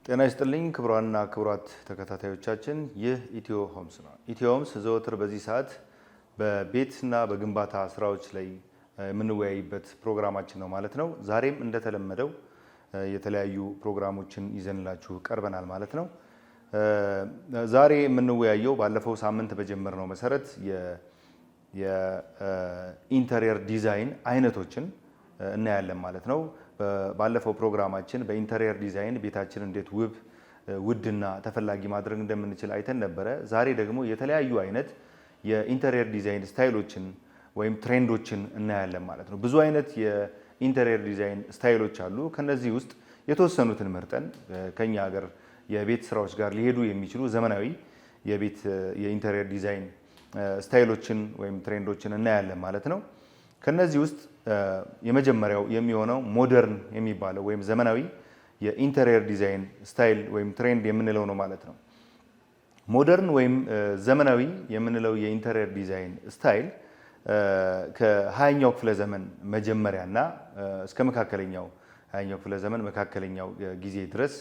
ጤና ይስጥልኝ ክቡራንና ክቡራት ተከታታዮቻችን፣ ይህ ኢትዮ ሆምስ ነው። ኢትዮ ሆምስ ዘወትር በዚህ ሰዓት በቤትና በግንባታ ስራዎች ላይ የምንወያይበት ፕሮግራማችን ነው ማለት ነው። ዛሬም እንደተለመደው የተለያዩ ፕሮግራሞችን ይዘንላችሁ ቀርበናል ማለት ነው። ዛሬ የምንወያየው ባለፈው ሳምንት በጀመርነው መሰረት የኢንተሪየር ዲዛይን አይነቶችን እናያለን ማለት ነው። ባለፈው ፕሮግራማችን በኢንተሪየር ዲዛይን ቤታችንን እንዴት ውድና ተፈላጊ ማድረግ እንደምንችል አይተን ነበረ። ዛሬ ደግሞ የተለያዩ አይነት የኢንተሪየር ዲዛይን ስታይሎችን ወይም ትሬንዶችን እናያለን ማለት ነው። ብዙ አይነት የኢንተሪየር ዲዛይን ስታይሎች አሉ። ከነዚህ ውስጥ የተወሰኑትን መርጠን ከኛ ሀገር የቤት ስራዎች ጋር ሊሄዱ የሚችሉ ዘመናዊ የኢንተሪየር ዲዛይን ስታይሎችን ወይም ትሬንዶችን እናያለን ማለት ነው። ከነዚህ ውስጥ የመጀመሪያው የሚሆነው ሞደርን የሚባለው ወይም ዘመናዊ የኢንተሪየር ዲዛይን ስታይል ወይም ትሬንድ የምንለው ነው ማለት ነው። ሞደርን ወይም ዘመናዊ የምንለው የኢንተሪየር ዲዛይን ስታይል ከ20ኛው ክፍለ ዘመን መጀመሪያና እስከ መካከለኛው 20ኛው ክፍለ ዘመን መካከለኛው ጊዜ ድረስ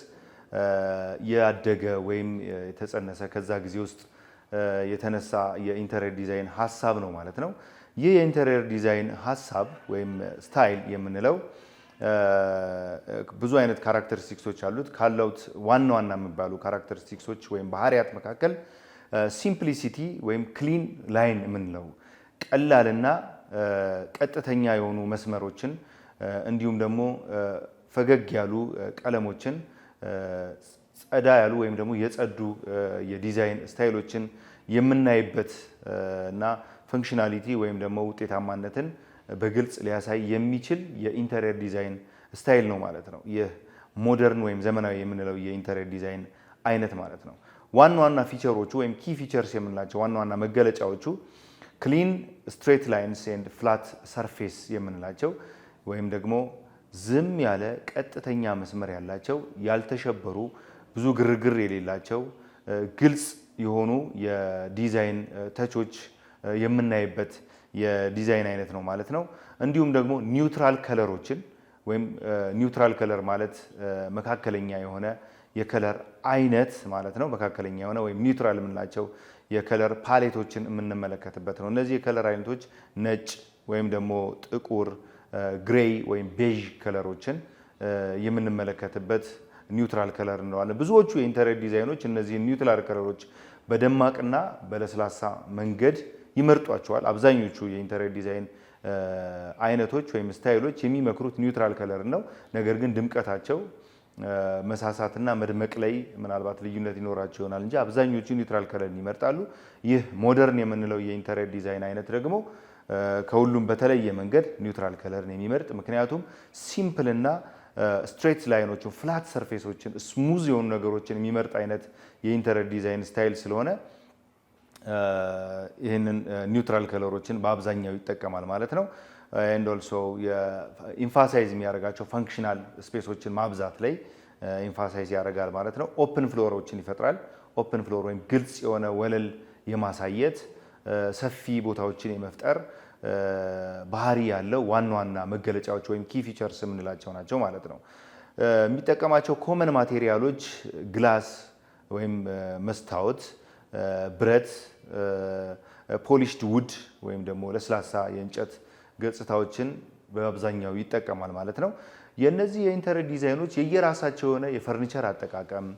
ያደገ ወይም የተጸነሰ ከዛ ጊዜ ውስጥ የተነሳ የኢንተሪየር ዲዛይን ሀሳብ ነው ማለት ነው። ይህ የኢንተሪየር ዲዛይን ሀሳብ ወይም ስታይል የምንለው ብዙ አይነት ካራክተሪስቲክሶች አሉት። ካሉት ዋና ዋና የሚባሉ ካራክተሪስቲክሶች ወይም ባህሪያት መካከል ሲምፕሊሲቲ ወይም ክሊን ላይን የምንለው ቀላልና ቀጥተኛ የሆኑ መስመሮችን እንዲሁም ደግሞ ፈገግ ያሉ ቀለሞችን፣ ጸዳ ያሉ ወይም ደግሞ የጸዱ የዲዛይን ስታይሎችን የምናይበት እና ፈንክሽናሊቲ ወይም ደግሞ ውጤታማነትን በግልጽ ሊያሳይ የሚችል የኢንተሪየር ዲዛይን ስታይል ነው ማለት ነው። ይህ ሞደርን ወይም ዘመናዊ የምንለው የኢንተሪየር ዲዛይን አይነት ማለት ነው። ዋና ዋና ፊቸሮቹ ወይም ኪ ፊቸርስ የምንላቸው ዋና ዋና መገለጫዎቹ ክሊን ስትሬት ላይንስ ኤንድ ፍላት ሰርፌስ የምንላቸው ወይም ደግሞ ዝም ያለ ቀጥተኛ መስመር ያላቸው፣ ያልተሸበሩ፣ ብዙ ግርግር የሌላቸው ግልጽ የሆኑ የዲዛይን ተቾች የምናይበት የዲዛይን አይነት ነው ማለት ነው። እንዲሁም ደግሞ ኒውትራል ከለሮችን ወይም ኒውትራል ከለር ማለት መካከለኛ የሆነ የከለር አይነት ማለት ነው። መካከለኛ የሆነ ወይም ኒውትራል የምንላቸው የከለር ፓሌቶችን የምንመለከትበት ነው። እነዚህ የከለር አይነቶች ነጭ ወይም ደግሞ ጥቁር፣ ግሬይ ወይም ቤዥ ከለሮችን የምንመለከትበት ኒውትራል ከለር እንለዋለን። ብዙዎቹ የኢንተሪየር ዲዛይኖች እነዚህ ኒውትራል ከለሮች በደማቅና በለስላሳ መንገድ ይመርጧቸዋል። አብዛኞቹ የኢንተሪየር ዲዛይን አይነቶች ወይም ስታይሎች የሚመክሩት ኒውትራል ከለር ነው። ነገር ግን ድምቀታቸው መሳሳትና መድመቅ ላይ ምናልባት ልዩነት ይኖራቸው ይሆናል እንጂ አብዛኞቹ ኒውትራል ከለርን ይመርጣሉ። ይህ ሞደርን የምንለው የኢንተሪየር ዲዛይን አይነት ደግሞ ከሁሉም በተለየ መንገድ ኒውትራል ከለርን የሚመርጥ፣ ምክንያቱም ሲምፕል እና ስትሬት ላይኖችን፣ ፍላት ሰርፌሶችን፣ ስሙዝ የሆኑ ነገሮችን የሚመርጥ አይነት የኢንተሪየር ዲዛይን ስታይል ስለሆነ ይህንን ኒውትራል ከለሮችን በአብዛኛው ይጠቀማል ማለት ነው። ኤንድ ኦልሶ ኢንፋሳይዝ የሚያደርጋቸው ፋንክሽናል ስፔሶችን ማብዛት ላይ ኢንፋሳይዝ ያደርጋል ማለት ነው። ኦፕን ፍሎሮችን ይፈጥራል። ኦፕን ፍሎር ወይም ግልጽ የሆነ ወለል የማሳየት ሰፊ ቦታዎችን የመፍጠር ባህሪ ያለው ዋና ዋና መገለጫዎች ወይም ኪ ፊቸርስ የምንላቸው ናቸው ማለት ነው። የሚጠቀማቸው ኮመን ማቴሪያሎች ግላስ ወይም መስታወት፣ ብረት፣ ፖሊሽድ ውድ ወይም ደግሞ ለስላሳ የእንጨት ገጽታዎችን በአብዛኛው ይጠቀማል ማለት ነው። የነዚህ የኢንተሪየር ዲዛይኖች የየራሳቸው የሆነ የፈርኒቸር አጠቃቀም፣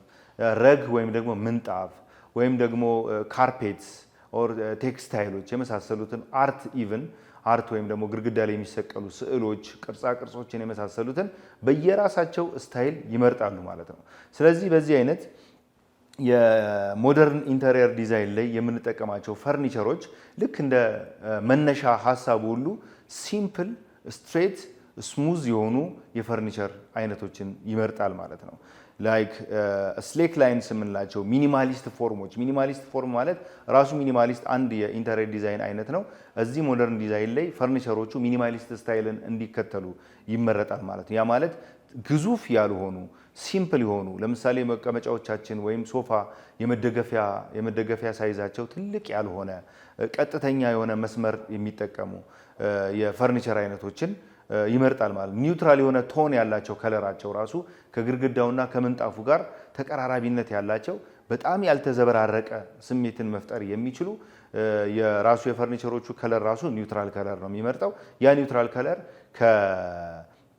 ረግ ወይም ደግሞ ምንጣፍ ወይም ደግሞ ካርፔትስ ኦር ቴክስታይሎች የመሳሰሉትን አርት ወይም ደግሞ ግድግዳ ላይ የሚሰቀሉ ስዕሎች፣ ቅርጻ ቅርጾችን የመሳሰሉትን በየራሳቸው ስታይል ይመርጣሉ ማለት ነው። ስለዚህ በዚህ አይነት የሞደርን ኢንተሪየር ዲዛይን ላይ የምንጠቀማቸው ፈርኒቸሮች ልክ እንደ መነሻ ሀሳቡ ሁሉ ሲምፕል፣ ስትሬት፣ ስሙዝ የሆኑ የፈርኒቸር አይነቶችን ይመርጣል ማለት ነው። ላይክ ስሌክ ላይንስ የምንላቸው ሚኒማሊስት ፎርሞች። ሚኒማሊስት ፎርም ማለት ራሱ ሚኒማሊስት አንድ የኢንተሪየር ዲዛይን አይነት ነው። እዚህ ሞደርን ዲዛይን ላይ ፈርኒቸሮቹ ሚኒማሊስት ስታይልን እንዲከተሉ ይመረጣል ማለት ነው። ያ ማለት ግዙፍ ያልሆኑ ሲምፕል የሆኑ ለምሳሌ መቀመጫዎቻችን ወይም ሶፋ የመደገፊያ ሳይዛቸው ትልቅ ያልሆነ ቀጥተኛ የሆነ መስመር የሚጠቀሙ የፈርኒቸር አይነቶችን ይመርጣል ማለት ኒውትራል የሆነ ቶን ያላቸው ከለራቸው ራሱ ከግድግዳውና ከምንጣፉ ጋር ተቀራራቢነት ያላቸው በጣም ያልተዘበራረቀ ስሜትን መፍጠር የሚችሉ የራሱ የፈርኒቸሮቹ ከለር ራሱ ኒውትራል ከለር ነው የሚመርጠው ያ ኒውትራል ከለር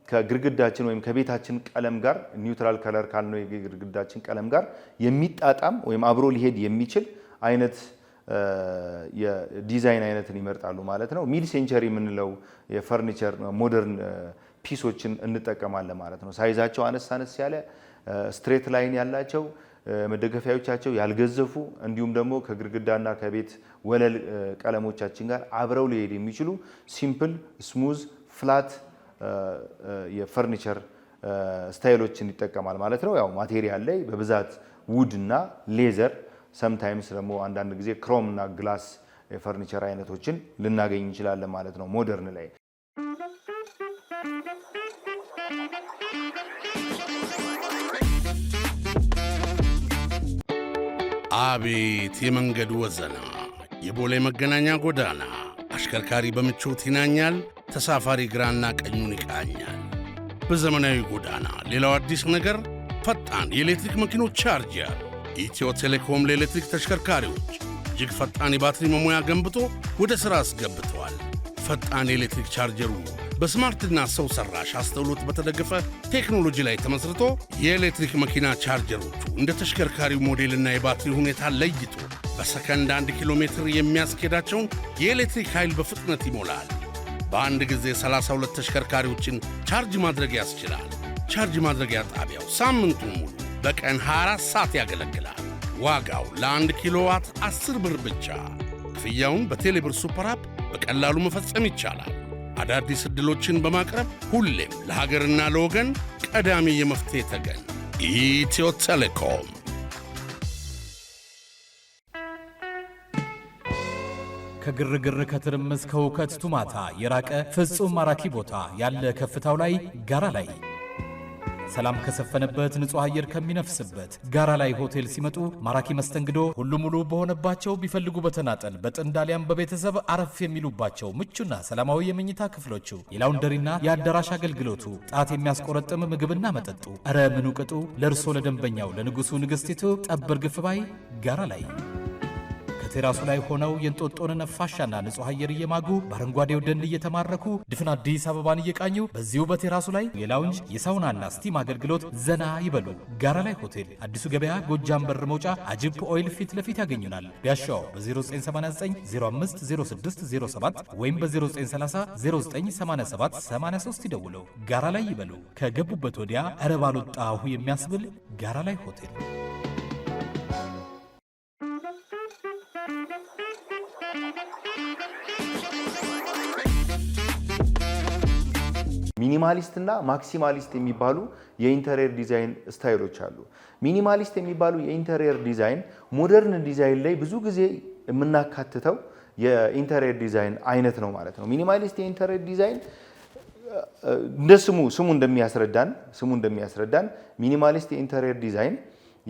ከግድግዳችን ወይም ከቤታችን ቀለም ጋር ኒውትራል ከለር ካልነው የግድግዳችን ቀለም ጋር የሚጣጣም ወይም አብሮ ሊሄድ የሚችል አይነት የዲዛይን አይነትን ይመርጣሉ ማለት ነው ሚድ ሴንቸሪ የምንለው የፈርኒቸር ሞደርን ፒሶችን እንጠቀማለን ማለት ነው ሳይዛቸው አነስ ያለ ስትሬት ላይን ያላቸው መደገፊያዎቻቸው ያልገዘፉ እንዲሁም ደግሞ ከግድግዳና ከቤት ወለል ቀለሞቻችን ጋር አብረው ሊሄድ የሚችሉ ሲምፕል ስሙዝ ፍላት የፈርኒቸር ስታይሎችን ይጠቀማል ማለት ነው ያው ማቴሪያል ላይ በብዛት ውድ እና ሌዘር ሰምታይምስ ደግሞ አንዳንድ ጊዜ ክሮም እና ግላስ የፈርኒቸር አይነቶችን ልናገኝ እንችላለን ማለት ነው ሞደርን ላይ አቤት የመንገዱ ወዘና የቦሌ መገናኛ ጎዳና አሽከርካሪ በምቾት ይናኛል ተሳፋሪ ግራና ቀኙን ይቃኛል በዘመናዊ ጎዳና ሌላው አዲስ ነገር ፈጣን የኤሌክትሪክ መኪኖች ቻርጀር ኢትዮ ቴሌኮም ለኤሌክትሪክ ተሽከርካሪዎች እጅግ ፈጣን የባትሪ መሙያ ገንብቶ ወደ ሥራ አስገብተዋል ፈጣን የኤሌክትሪክ ቻርጀሩ በስማርትና ሰው ሰራሽ አስተውሎት በተደገፈ ቴክኖሎጂ ላይ ተመስርቶ የኤሌክትሪክ መኪና ቻርጀሮቹ እንደ ተሽከርካሪው ሞዴልና የባትሪ ሁኔታ ለይቶ በሰከንድ 1 ኪሎ ሜትር የሚያስኬዳቸውን የኤሌክትሪክ ኃይል በፍጥነት ይሞላል በአንድ ጊዜ 32 ተሽከርካሪዎችን ቻርጅ ማድረግ ያስችላል ቻርጅ ማድረጊያ ጣቢያው ሳምንቱን ሙሉ በቀን 24 ሰዓት ያገለግላል ዋጋው ለ1 ኪሎዋት 10 ብር ብቻ ክፍያውን በቴሌብር ሱፐር አፕ በቀላሉ መፈጸም ይቻላል አዳዲስ ዕድሎችን በማቅረብ ሁሌም ለሀገርና ለወገን ቀዳሚ የመፍትሄ ተገን ኢትዮ ቴሌኮም ከግርግር ከትርምስ ከውከት ቱማታ የራቀ ፍጹም ማራኪ ቦታ ያለ ከፍታው ላይ ጋራ ላይ ሰላም ከሰፈነበት ንጹህ አየር ከሚነፍስበት ጋራ ላይ ሆቴል ሲመጡ ማራኪ መስተንግዶ ሁሉ ሙሉ በሆነባቸው ቢፈልጉ በተናጠል በጥንዳሊያም በቤተሰብ አረፍ የሚሉባቸው ምቹና ሰላማዊ የመኝታ ክፍሎቹ የላውንደሪና የአዳራሽ አገልግሎቱ ጣት የሚያስቆረጥም ምግብና መጠጡ እረ ምኑ ቅጡ ለርሶ ለደንበኛው ለንጉሱ ንግስቲቱ ጠበር ግፍባይ ጋራ ላይ ከቴራሱ ላይ ሆነው የንጦጦን ነፋሻና ንጹህ አየር እየማጉ በአረንጓዴው ደን እየተማረኩ ድፍን አዲስ አበባን እየቃኙ በዚሁ በቴራሱ ላይ የላውንጅ የሳውናና ስቲም አገልግሎት ዘና ይበሉ ጋራ ላይ ሆቴል አዲሱ ገበያ ጎጃም በር መውጫ አጅፕ ኦይል ፊት ለፊት ያገኙናል ቢያሻው በ0989 050607 ወይም በ0930 098783 ይደውሉ ጋራ ላይ ይበሉ ከገቡበት ወዲያ እረ ባልወጣሁ የሚያስብል ጋራ ላይ ሆቴል ሚኒማሊስት እና ማክሲማሊስት የሚባሉ የኢንተሪየር ዲዛይን ስታይሎች አሉ ሚኒማሊስት የሚባሉ የኢንተሪየር ዲዛይን ሞደርን ዲዛይን ላይ ብዙ ጊዜ የምናካትተው የኢንተሪየር ዲዛይን አይነት ነው ማለት ነው ሚኒማሊስት የኢንተሪየር ዲዛይን እንደ ስሙ እንደሚያስረዳን ሚኒማሊስት የኢንተሪየር ዲዛይን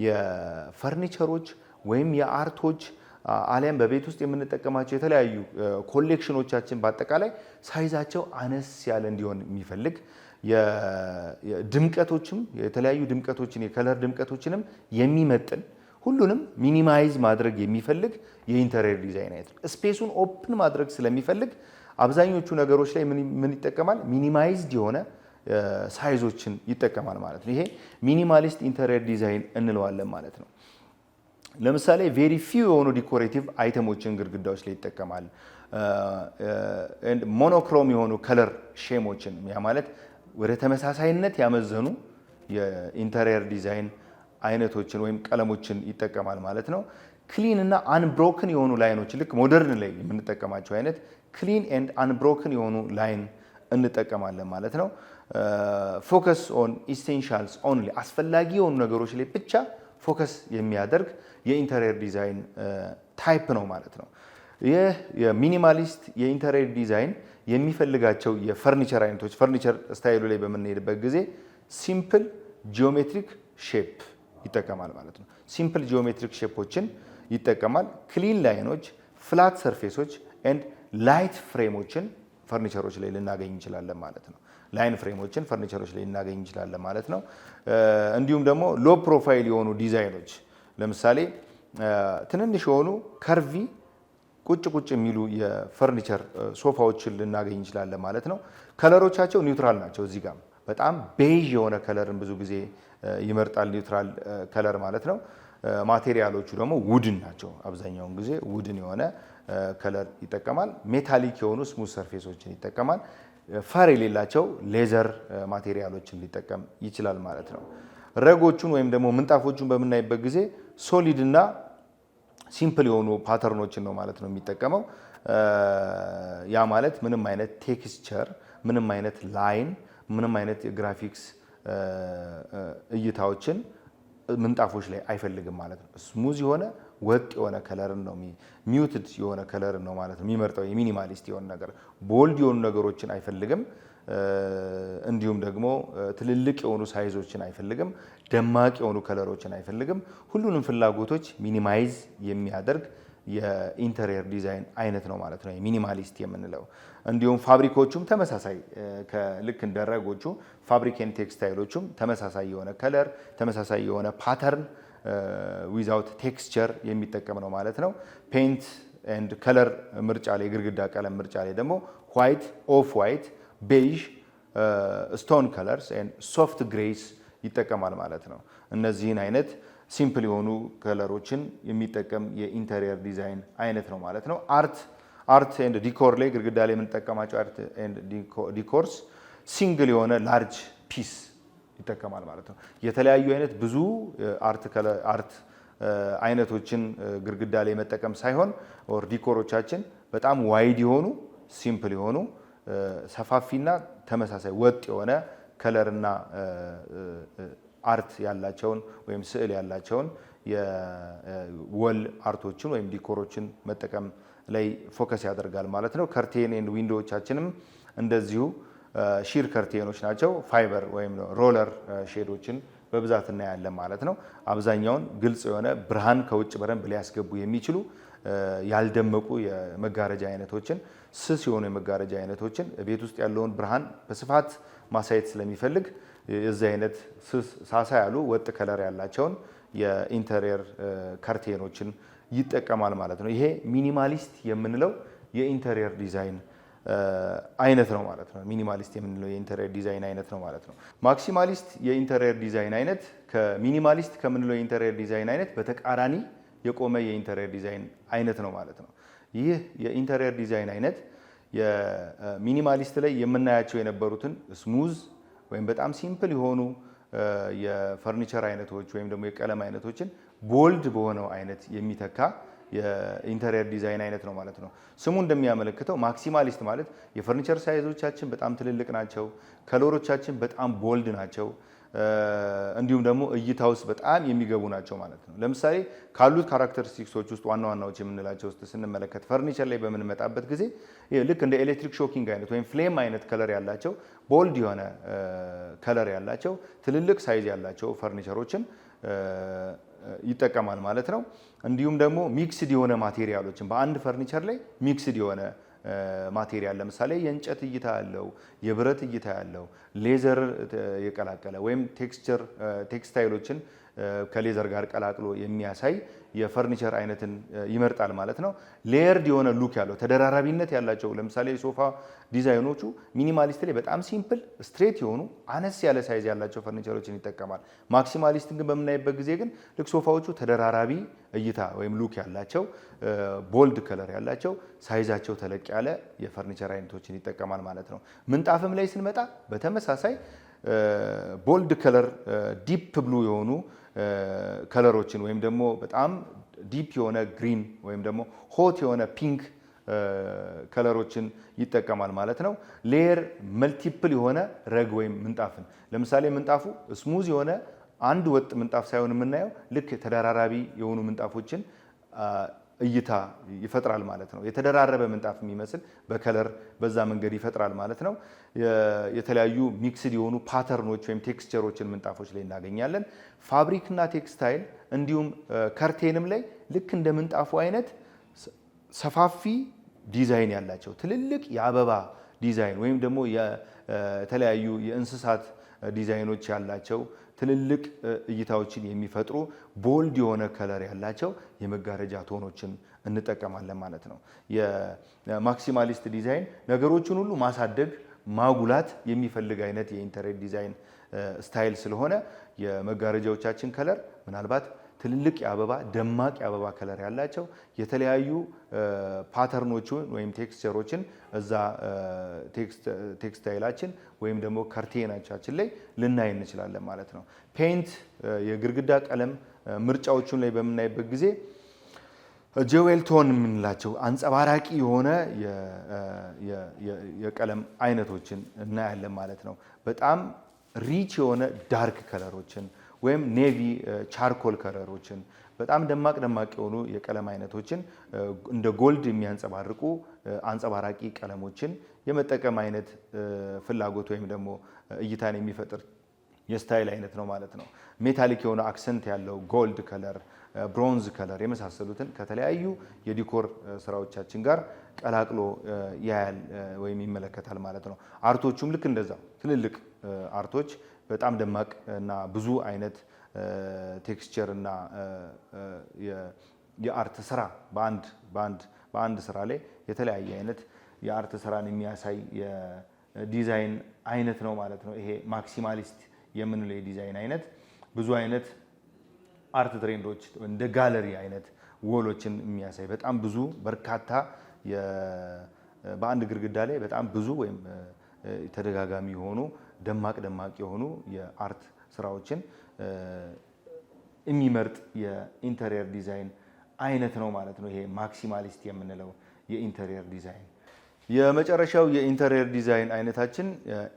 የፈርኒቸሮች ወይም የአርቶች አሊያም በቤት ውስጥ የምንጠቀማቸው የተለያዩ ኮሌክሽኖቻችን በአጠቃላይ ሳይዛቸው አነስ ያለ እንዲሆን የሚፈልግ የድምቀቶችም የተለያዩ ድምቀቶችን የከለር ድምቀቶችንም የሚመጥን ሁሉንም ሚኒማይዝ ማድረግ የሚፈልግ የኢንተሪየር ዲዛይን አይነት ነው ስፔሱን ኦፕን ማድረግ ስለሚፈልግ አብዛኞቹ ነገሮች ላይ ምን ይጠቀማል ሚኒማይዝድ የሆነ ሳይዞችን ይጠቀማል ማለት ነው ይሄ ሚኒማሊስት ኢንተሪየር ዲዛይን እንለዋለን ማለት ነው ለምሳሌ ቬሪ ፊው የሆኑ ዲኮሬቲቭ አይተሞችን ግድግዳዎች ላይ ይጠቀማል ሞኖክሮም የሆኑ ከለር ሼሞችን ያ ማለት ወደ ተመሳሳይነት ያመዘኑ የኢንተሪየር ዲዛይን አይነቶችን ወይም ቀለሞችን ይጠቀማል ማለት ነው ክሊን እና አንብሮክን የሆኑ ላይኖች ልክ ሞደርን ላይ የምንጠቀማቸው አይነት ክሊን ኤንድ አንብሮክን የሆኑ ላይን እንጠቀማለን ማለት ነው ፎከስ ኦን ኢሴንሻልስ ኦንሊ አስፈላጊ የሆኑ ነገሮች ላይ ብቻ ፎከስ የሚያደርግ የኢንተሪየር ዲዛይን ታይፕ ነው ማለት ነው ይህ የሚኒማሊስት የኢንተሪየር ዲዛይን የሚፈልጋቸው የፈርኒቸር አይነቶች ፈርኒቸር ስታይሉ ላይ በምንሄድበት ጊዜ ሲምፕል ጂኦሜትሪክ ሼፕ ይጠቀማል ማለት ነው። ሲምፕል ጂኦሜትሪክ ሼፖችን ይጠቀማል። ክሊን ላይኖች፣ ፍላት ሰርፌሶች ኤንድ ላይት ፍሬሞችን ፈርኒቸሮች ላይ ልናገኝ እንችላለን ማለት ነው። ላይን ፍሬሞችን ፈርኒቸሮች ላይ ልናገኝ እንችላለን ማለት ነው። እንዲሁም ደግሞ ሎ ፕሮፋይል የሆኑ ዲዛይኖች ለምሳሌ ትንንሽ የሆኑ ከርቪ ቁጭ ቁጭ የሚሉ የፈርኒቸር ሶፋዎችን ልናገኝ እንችላለን ማለት ነው። ከለሮቻቸው ኒውትራል ናቸው። እዚህ ጋር በጣም ቤዥ የሆነ ከለርን ብዙ ጊዜ ይመርጣል ኒውትራል ከለር ማለት ነው። ማቴሪያሎቹ ደግሞ ውድን ናቸው። አብዛኛውን ጊዜ ውድን የሆነ ከለር ይጠቀማል። ሜታሊክ የሆኑ ስሙዝ ሰርፌሶችን ይጠቀማል። ፈር የሌላቸው ሌዘር ማቴሪያሎችን ሊጠቀም ይችላል ማለት ነው። ረጎቹን ወይም ደግሞ ምንጣፎቹን በምናይበት ጊዜ ሶሊድ እና ሲምፕል የሆኑ ፓተርኖችን ነው ማለት ነው የሚጠቀመው። ያ ማለት ምንም አይነት ቴክስቸር፣ ምንም አይነት ላይን፣ ምንም አይነት የግራፊክስ እይታዎችን ምንጣፎች ላይ አይፈልግም ማለት ነው። ስሙዝ የሆነ ወጥ የሆነ ከለርን ነው ሚውትድ የሆነ ከለርን ነው ማለት ነው የሚመርጠው። የሚኒማሊስት የሆነ ነገር ቦልድ የሆኑ ነገሮችን አይፈልግም። እንዲሁም ደግሞ ትልልቅ የሆኑ ሳይዞችን አይፈልግም። ደማቅ የሆኑ ከለሮችን አይፈልግም። ሁሉንም ፍላጎቶች ሚኒማይዝ የሚያደርግ የኢንተሪየር ዲዛይን አይነት ነው ማለት ነው ሚኒማሊስት የምንለው። እንዲሁም ፋብሪኮቹም ተመሳሳይ ልክ እንደ ረጎቹ ፋብሪኬን ቴክስታይሎቹም ተመሳሳይ የሆነ ከለር፣ ተመሳሳይ የሆነ ፓተርን ዊዛውት ቴክስቸር የሚጠቀም ነው ማለት ነው። ፔንት ኤንድ ከለር ምርጫ ላይ ግድግዳ ቀለም ምርጫ ላይ ደግሞ ዋይት፣ ኦፍ ዋይት፣ ቤዥ፣ ስቶን ከለርስ ኤንድ ሶፍት ግሬይስ ይጠቀማል ማለት ነው። እነዚህን አይነት ሲምፕል የሆኑ ከለሮችን የሚጠቀም የኢንተሪየር ዲዛይን አይነት ነው ማለት ነው። አርት ኤንድ ዲኮር ላይ ግድግዳ ላይ የምንጠቀማቸው አርት ኤንድ ዲኮርስ ሲንግል የሆነ ላርጅ ፒስ ይጠቀማል ማለት ነው። የተለያዩ አይነት ብዙ አርት አይነቶችን ግድግዳ ላይ መጠቀም ሳይሆን ኦር ዲኮሮቻችን በጣም ዋይድ የሆኑ ሲምፕል የሆኑ ሰፋፊና ተመሳሳይ ወጥ የሆነ ከለርና አርት ያላቸውን ወይም ስዕል ያላቸውን የወል አርቶችን ወይም ዲኮሮችን መጠቀም ላይ ፎከስ ያደርጋል ማለት ነው። ከርቴን ኤንድ ዊንዶዎቻችንም እንደዚሁ ሺር ከርቴኖች ናቸው። ፋይበር ወይም ሮለር ሼዶችን በብዛት እናያለን ማለት ነው። አብዛኛውን ግልጽ የሆነ ብርሃን ከውጭ በደንብ ሊያስገቡ የሚችሉ ያልደመቁ የመጋረጃ አይነቶችን፣ ስስ የሆኑ የመጋረጃ አይነቶችን ቤት ውስጥ ያለውን ብርሃን በስፋት ማሳየት ስለሚፈልግ የዚህ አይነት ስስ ሳሳ ያሉ ወጥ ከለር ያላቸውን የኢንተሪየር ከርቴኖችን ይጠቀማል ማለት ነው። ይሄ ሚኒማሊስት የምንለው የኢንተሪየር ዲዛይን አይነት ነው ማለት ነው። ሚኒማሊስት የምንለው የኢንተሪየር ዲዛይን አይነት ነው ማለት ነው። ማክሲማሊስት የኢንተሪየር ዲዛይን አይነት ከሚኒማሊስት ከምንለው የኢንተሪየር ዲዛይን አይነት በተቃራኒ የቆመ የኢንተሪየር ዲዛይን አይነት ነው ማለት ነው። ይህ የኢንተሪየር ዲዛይን አይነት የሚኒማሊስት ላይ የምናያቸው የነበሩትን ስሙዝ ወይም በጣም ሲምፕል የሆኑ የፈርኒቸር አይነቶች ወይም ደግሞ የቀለም አይነቶችን ቦልድ በሆነው አይነት የሚተካ የኢንተሪየር ዲዛይን አይነት ነው ማለት ነው። ስሙ እንደሚያመለክተው ማክሲማሊስት ማለት የፈርኒቸር ሳይዞቻችን በጣም ትልልቅ ናቸው፣ ከለሮቻችን በጣም ቦልድ ናቸው፣ እንዲሁም ደግሞ እይታ ውስጥ በጣም የሚገቡ ናቸው ማለት ነው። ለምሳሌ ካሉት ካራክተሪስቲክሶች ውስጥ ዋና ዋናዎች የምንላቸው ውስጥ ስንመለከት ፈርኒቸር ላይ በምንመጣበት ጊዜ ልክ እንደ ኤሌክትሪክ ሾኪንግ አይነት ወይም ፍሌም አይነት ከለር ያላቸው ቦልድ የሆነ ከለር ያላቸው ትልልቅ ሳይዝ ያላቸው ፈርኒቸሮችን ይጠቀማል ማለት ነው። እንዲሁም ደግሞ ሚክስድ የሆነ ማቴሪያሎችን በአንድ ፈርኒቸር ላይ ሚክስድ የሆነ ማቴሪያል ለምሳሌ የእንጨት እይታ ያለው፣ የብረት እይታ ያለው፣ ሌዘር የቀላቀለ ወይም ቴክስታይሎችን ከሌዘር ጋር ቀላቅሎ የሚያሳይ የፈርኒቸር አይነትን ይመርጣል ማለት ነው። ሌየርድ የሆነ ሉክ ያለው ተደራራቢነት ያላቸው ለምሳሌ የሶፋ ዲዛይኖቹ ሚኒማሊስት ላይ በጣም ሲምፕል ስትሬት የሆኑ አነስ ያለ ሳይዝ ያላቸው ፈርኒቸሮችን ይጠቀማል። ማክሲማሊስትን ግን በምናይበት ጊዜ ግን ልክ ሶፋዎቹ ተደራራቢ እይታ ወይም ሉክ ያላቸው ቦልድ ከለር ያላቸው ሳይዛቸው ተለቅ ያለ የፈርኒቸር አይነቶችን ይጠቀማል ማለት ነው። ምንጣፍም ላይ ስንመጣ በተመሳሳይ ቦልድ ከለር ዲፕ ብሉ የሆኑ ከለሮችን ወይም ደግሞ በጣም ዲፕ የሆነ ግሪን ወይም ደግሞ ሆት የሆነ ፒንክ ከለሮችን ይጠቀማል ማለት ነው። ሌየር መልቲፕል የሆነ ረግ ወይም ምንጣፍን ለምሳሌ ምንጣፉ ስሙዝ የሆነ አንድ ወጥ ምንጣፍ ሳይሆን የምናየው ልክ ተደራራቢ የሆኑ ምንጣፎችን እይታ ይፈጥራል ማለት ነው። የተደራረበ ምንጣፍ የሚመስል በከለር በዛ መንገድ ይፈጥራል ማለት ነው። የተለያዩ ሚክስድ የሆኑ ፓተርኖች ወይም ቴክስቸሮችን ምንጣፎች ላይ እናገኛለን። ፋብሪክና ቴክስታይል እንዲሁም ከርቴንም ላይ ልክ እንደ ምንጣፉ አይነት ሰፋፊ ዲዛይን ያላቸው ትልልቅ የአበባ ዲዛይን ወይም ደግሞ የተለያዩ የእንስሳት ዲዛይኖች ያላቸው ትልልቅ እይታዎችን የሚፈጥሩ ቦልድ የሆነ ከለር ያላቸው የመጋረጃ ቶኖችን እንጠቀማለን ማለት ነው። የማክሲማሊስት ዲዛይን ነገሮችን ሁሉ ማሳደግ ማጉላት የሚፈልግ አይነት የኢንተሪየር ዲዛይን ስታይል ስለሆነ የመጋረጃዎቻችን ከለር ምናልባት ትልልቅ የአበባ ደማቅ የአበባ ከለር ያላቸው የተለያዩ ፓተርኖችን ወይም ቴክስቸሮችን እዛ ቴክስታይላችን ወይም ደግሞ ከርቴናቻችን ላይ ልናይ እንችላለን ማለት ነው። ፔይንት የግድግዳ ቀለም ምርጫዎቹን ላይ በምናይበት ጊዜ ጄዌል ቶን የምንላቸው አንጸባራቂ የሆነ የቀለም አይነቶችን እናያለን ማለት ነው። በጣም ሪች የሆነ ዳርክ ከለሮችን ወይም ኔቪ ቻርኮል ከለሮችን በጣም ደማቅ የሆኑ የቀለም አይነቶችን እንደ ጎልድ የሚያንጸባርቁ አንጸባራቂ ቀለሞችን የመጠቀም አይነት ፍላጎት ወይም ደግሞ እይታን የሚፈጥር የስታይል አይነት ነው ማለት ነው። ሜታሊክ የሆነ አክሰንት ያለው ጎልድ ከለር፣ ብሮንዝ ከለር የመሳሰሉትን ከተለያዩ የዲኮር ስራዎቻችን ጋር ቀላቅሎ ያያል ወይም ይመለከታል ማለት ነው። አርቶቹም ልክ እንደዛ ትልልቅ አርቶች በጣም ደማቅ እና ብዙ አይነት ቴክስቸር እና የአርት ስራ በአንድ ስራ ላይ የተለያየ አይነት የአርት ስራን የሚያሳይ የዲዛይን አይነት ነው ማለት ነው። ይሄ ማክሲማሊስት የምንለው የዲዛይን አይነት ብዙ አይነት አርት ትሬንዶች እንደ ጋለሪ አይነት ወሎችን የሚያሳይ በጣም ብዙ በርካታ በአንድ ግድግዳ ላይ በጣም ብዙ ወይም ተደጋጋሚ የሆኑ ደማቅ የሆኑ የአርት ስራዎችን የሚመርጥ የኢንተሪየር ዲዛይን አይነት ነው ማለት ነው። ይሄ ማክሲማሊስት የምንለው የኢንተሪየር ዲዛይን። የመጨረሻው የኢንተሪየር ዲዛይን አይነታችን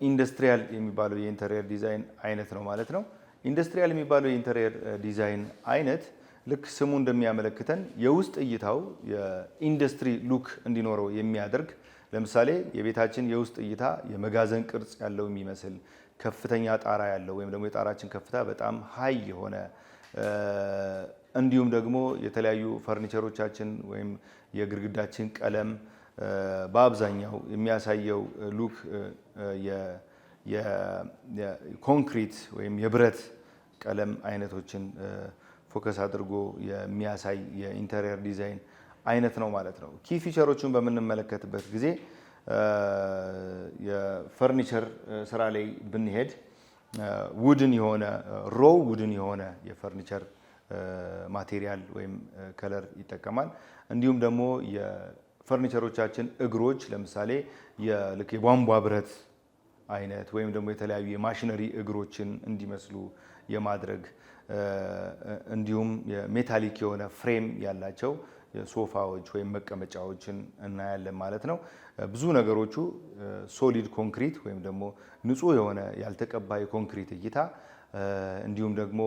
ኢንዱስትሪያል የሚባለው የኢንተሪየር ዲዛይን አይነት ነው ማለት ነው። ኢንዱስትሪያል የሚባለው የኢንተሪየር ዲዛይን አይነት ልክ ስሙ እንደሚያመለክተን የውስጥ እይታው የኢንዱስትሪ ሉክ እንዲኖረው የሚያደርግ ለምሳሌ የቤታችን የውስጥ እይታ የመጋዘን ቅርጽ ያለው የሚመስል ከፍተኛ ጣራ ያለው ወይም ደግሞ የጣራችን ከፍታ በጣም ሀይ የሆነ እንዲሁም ደግሞ የተለያዩ ፈርኒቸሮቻችን ወይም የግድግዳችን ቀለም በአብዛኛው የሚያሳየው ሉክ የኮንክሪት ወይም የብረት ቀለም አይነቶችን ፎከስ አድርጎ የሚያሳይ የኢንተሪየር ዲዛይን አይነት ነው ማለት ነው። ኪ ፊቸሮቹን በምንመለከትበት ጊዜ የፈርኒቸር ስራ ላይ ብንሄድ ውድን የሆነ ውድን የሆነ የፈርኒቸር ማቴሪያል ወይም ከለር ይጠቀማል። እንዲሁም ደግሞ የፈርኒቸሮቻችን እግሮች ለምሳሌ ልክ የቧንቧ ብረት አይነት ወይም ደግሞ የተለያዩ የማሽነሪ እግሮችን እንዲመስሉ የማድረግ እንዲሁም የሜታሊክ የሆነ ፍሬም ያላቸው ሶፋዎች ወይም መቀመጫዎችን እናያለን ማለት ነው። ብዙ ነገሮቹ ሶሊድ ኮንክሪት ወይም ደግሞ ንጹህ የሆነ ያልተቀባ የኮንክሪት እይታ እንዲሁም ደግሞ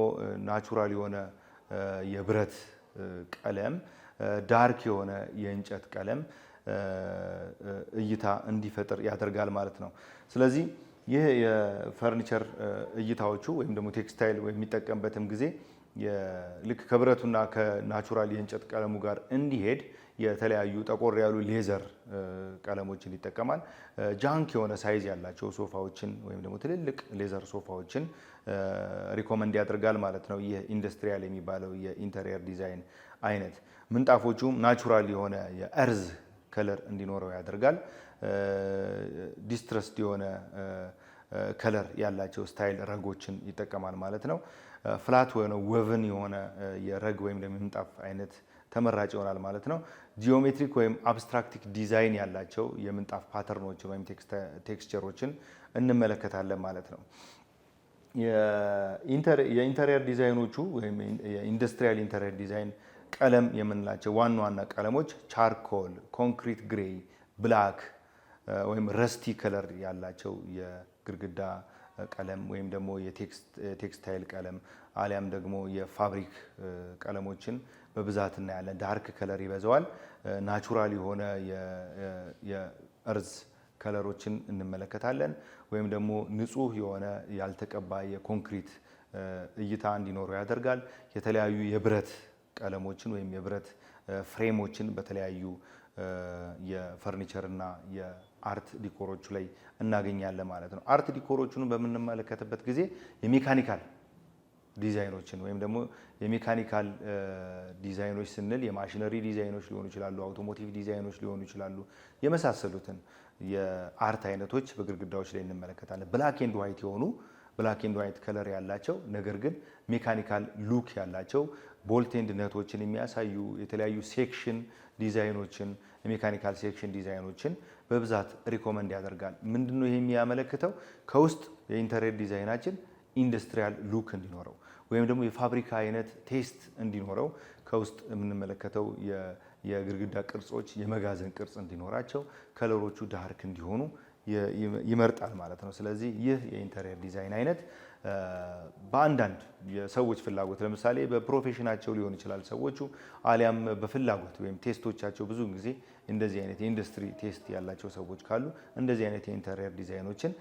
ናቹራል የሆነ የብረት ቀለም፣ ዳርክ የሆነ የእንጨት ቀለም እይታ እንዲፈጥር ያደርጋል ማለት ነው። ስለዚህ ይህ የፈርኒቸር እይታዎቹ ወይም ደግሞ ቴክስታይል የሚጠቀምበትም ጊዜ ልክ ከብረቱና ከናቹራል የእንጨት ቀለሙ ጋር እንዲሄድ የተለያዩ ጠቆር ያሉ ሌዘር ቀለሞችን ይጠቀማል። ጃንክ የሆነ ሳይዝ ያላቸው ሶፋዎችን ወይም ደግሞ ትልልቅ ሌዘር ሶፋዎችን ሪኮመንድ ያደርጋል ማለት ነው። ይህ ኢንዱስትሪያል የሚባለው የኢንተሪየር ዲዛይን አይነት ምንጣፎቹም ናቹራል የሆነ የእርዝ ከለር እንዲኖረው ያደርጋል። ዲስትረስድ የሆነ ከለር ያላቸው ስታይል ረጎችን ይጠቀማል ማለት ነው። ፍላት ሆነ ወቭን የሆነ የረግ ወይም ምንጣፍ አይነት ተመራጭ ይሆናል ማለት ነው። ጂኦሜትሪክ ወይም አብስትራክቲክ ዲዛይን ያላቸው የምንጣፍ ፓተርኖችን ወይም ቴክስቸሮችን እንመለከታለን ማለት ነው። የኢንተሪየር ዲዛይኖቹ ወይም የኢንዱስትሪያል ኢንተሪየር ዲዛይን ቀለም የምንላቸው ዋና ዋና ቀለሞች ቻርኮል፣ ኮንክሪት ግሬይ፣ ብላክ ወይም ረስቲ ከለር ያላቸው የግድግዳ ቀለም ወይም ደግሞ የቴክስታይል ቀለም አሊያም ደግሞ የፋብሪክ ቀለሞችን በብዛት እናያለን። ዳርክ ከለር ይበዛዋል። ናቹራል የሆነ የእርዝ ከለሮችን እንመለከታለን። ወይም ደግሞ ንጹህ የሆነ ያልተቀባ የኮንክሪት እይታ እንዲኖረው ያደርጋል። የተለያዩ የብረት ቀለሞችን ወይም የብረት ፍሬሞችን በተለያዩ የፈርኒቸር እና የአርት ዲኮሮቹ ላይ እናገኛለን ማለት ነው። አርት ዲኮሮቹን በምንመለከትበት ጊዜ የሜካኒካል ዲዛይኖችን ወይም ደግሞ የሜካኒካል ዲዛይኖች ስንል የማሽነሪ ዲዛይኖች ሊሆኑ ይችላሉ፣ አውቶሞቲቭ ዲዛይኖች ሊሆኑ ይችላሉ። የመሳሰሉትን የአርት አይነቶች በግድግዳዎች ላይ እንመለከታለን። ብላክ ኤንድ ዋይት የሆኑ ብላክ ኤንድ ዋይት ከለር ያላቸው ነገር ግን ሜካኒካል ሉክ ያላቸው ቦልት ኤንድ ነቶችን የሚያሳዩ የተለያዩ ሴክሽን ዲዛይኖችን የሜካኒካል ሴክሽን ዲዛይኖችን በብዛት ሪኮመንድ ያደርጋል። ምንድነው ይሄ የሚያመለክተው? ከውስጥ የኢንተሪየር ዲዛይናችን ኢንዱስትሪያል ሉክ እንዲኖረው ወይም ደግሞ የፋብሪካ አይነት ቴስት እንዲኖረው ከውስጥ የምንመለከተው የግድግዳ ቅርጾች የመጋዘን ቅርጽ እንዲኖራቸው ከለሮቹ ዳርክ እንዲሆኑ ይመርጣል ማለት ነው። ስለዚህ ይህ የኢንተሪየር ዲዛይን አይነት በአንዳንድ የሰዎች ፍላጎት ለምሳሌ በፕሮፌሽናቸው ሊሆን ይችላል ሰዎቹ አሊያም በፍላጎት ወይም ቴስቶቻቸው ብዙ ጊዜ እንደዚህ አይነት የኢንዱስትሪ ቴስት ያላቸው ሰዎች ካሉ እንደዚህ አይነት የኢንተሪየር ዲዛይኖችን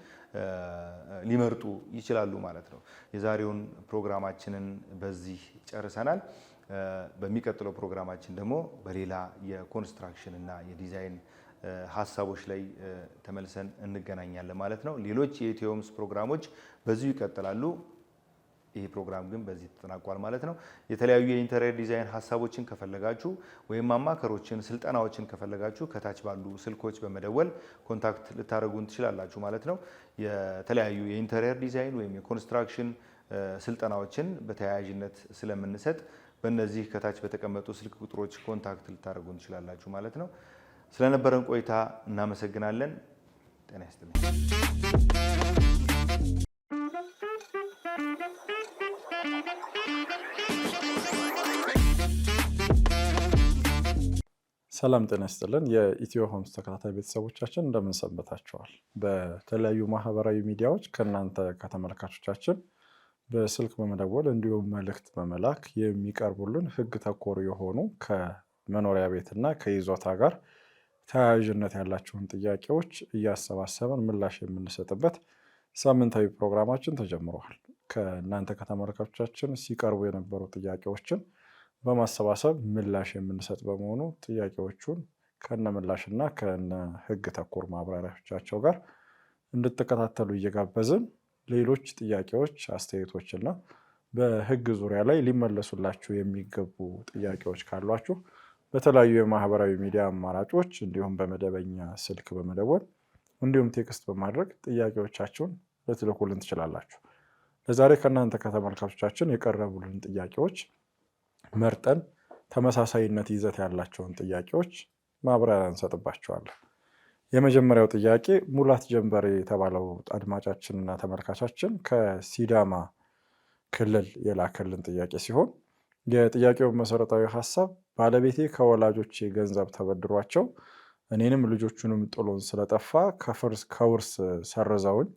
ሊመርጡ ይችላሉ ማለት ነው። የዛሬውን ፕሮግራማችንን በዚህ ጨርሰናል። በሚቀጥለው ፕሮግራማችን ደግሞ በሌላ የኮንስትራክሽን እና የዲዛይን ሀሳቦች ላይ ተመልሰን እንገናኛለን ማለት ነው። ሌሎች የኢትዮ ሆምስ ፕሮግራሞች በዚሁ ይቀጥላሉ። ይህ ፕሮግራም ግን በዚህ ተጠናቋል ማለት ነው። የተለያዩ የኢንተሪየር ዲዛይን ሀሳቦችን ከፈለጋችሁ ወይም ማማከሮችን፣ ስልጠናዎችን ከፈለጋችሁ ከታች ባሉ ስልኮች በመደወል ኮንታክት ልታደርጉን ትችላላችሁ ማለት ነው። የተለያዩ የኢንተሪየር ዲዛይን ወይም የኮንስትራክሽን ስልጠናዎችን በተያያዥነት ስለምንሰጥ በእነዚህ ከታች በተቀመጡ ስልክ ቁጥሮች ኮንታክት ልታደርጉን ትችላላችሁ ማለት ነው። ስለነበረን ቆይታ እናመሰግናለን። ጤና ይስጥልኝ። ሰላም ጤና ይስጥልን። የኢትዮ ሆምስ ተከታታይ ቤተሰቦቻችን እንደምን ሰንብታችኋል? በተለያዩ ማህበራዊ ሚዲያዎች ከእናንተ ከተመልካቾቻችን በስልክ በመደወል እንዲሁም መልእክት በመላክ የሚቀርቡልን ሕግ ተኮር የሆኑ ከመኖሪያ ቤትና ከይዞታ ጋር ተያያዥነት ያላቸውን ጥያቄዎች እያሰባሰበን ምላሽ የምንሰጥበት ሳምንታዊ ፕሮግራማችን ተጀምሯል። ከእናንተ ከተመልካቾቻችን ሲቀርቡ የነበሩ ጥያቄዎችን በማሰባሰብ ምላሽ የምንሰጥ በመሆኑ ጥያቄዎቹን ከነ ምላሽና ከነ ሕግ ተኮር ማብራሪያዎቻቸው ጋር እንድትከታተሉ እየጋበዝን ሌሎች ጥያቄዎች፣ አስተያየቶችና በሕግ ዙሪያ ላይ ሊመለሱላችሁ የሚገቡ ጥያቄዎች ካሏችሁ በተለያዩ የማህበራዊ ሚዲያ አማራጮች እንዲሁም በመደበኛ ስልክ በመደወል እንዲሁም ቴክስት በማድረግ ጥያቄዎቻችሁን ልትልኩልን ትችላላችሁ። ለዛሬ ከእናንተ ከተመልካቾቻችን የቀረቡልን ጥያቄዎች መርጠን ተመሳሳይነት ይዘት ያላቸውን ጥያቄዎች ማብራሪያ እንሰጥባቸዋለን። የመጀመሪያው ጥያቄ ሙላት ጀንበሬ የተባለው አድማጫችንና ተመልካቻችን ከሲዳማ ክልል የላከልን ጥያቄ ሲሆን የጥያቄው መሰረታዊ ሀሳብ ባለቤቴ ከወላጆች ገንዘብ ተበድሯቸው እኔንም ልጆቹንም ጥሎን ስለጠፋ ከውርስ ሰርዘውኝ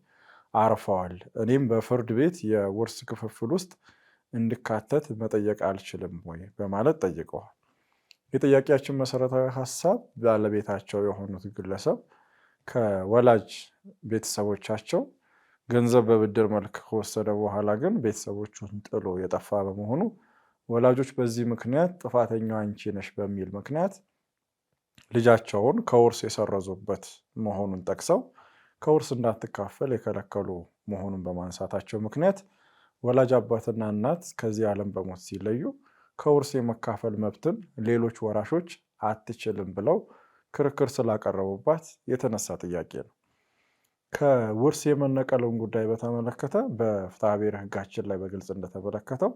አርፈዋል። እኔም በፍርድ ቤት የውርስ ክፍፍል ውስጥ እንድካተት መጠየቅ አልችልም ወይ በማለት ጠይቀዋል። የጥያቄያችን መሰረታዊ ሀሳብ ባለቤታቸው የሆኑት ግለሰብ ከወላጅ ቤተሰቦቻቸው ገንዘብ በብድር መልክ ከወሰደ በኋላ ግን ቤተሰቦቹን ጥሎ የጠፋ በመሆኑ ወላጆች በዚህ ምክንያት ጥፋተኛው አንቺ ነሽ በሚል ምክንያት ልጃቸውን ከውርስ የሰረዙበት መሆኑን ጠቅሰው ከውርስ እንዳትካፈል የከለከሉ መሆኑን በማንሳታቸው ምክንያት ወላጅ አባትና እናት ከዚህ ዓለም በሞት ሲለዩ ከውርስ የመካፈል መብትን ሌሎች ወራሾች አትችልም ብለው ክርክር ስላቀረቡባት የተነሳ ጥያቄ ነው። ከውርስ የመነቀልን ጉዳይ በተመለከተ በፍትሐብሔር ሕጋችን ላይ በግልጽ እንደተመለከተው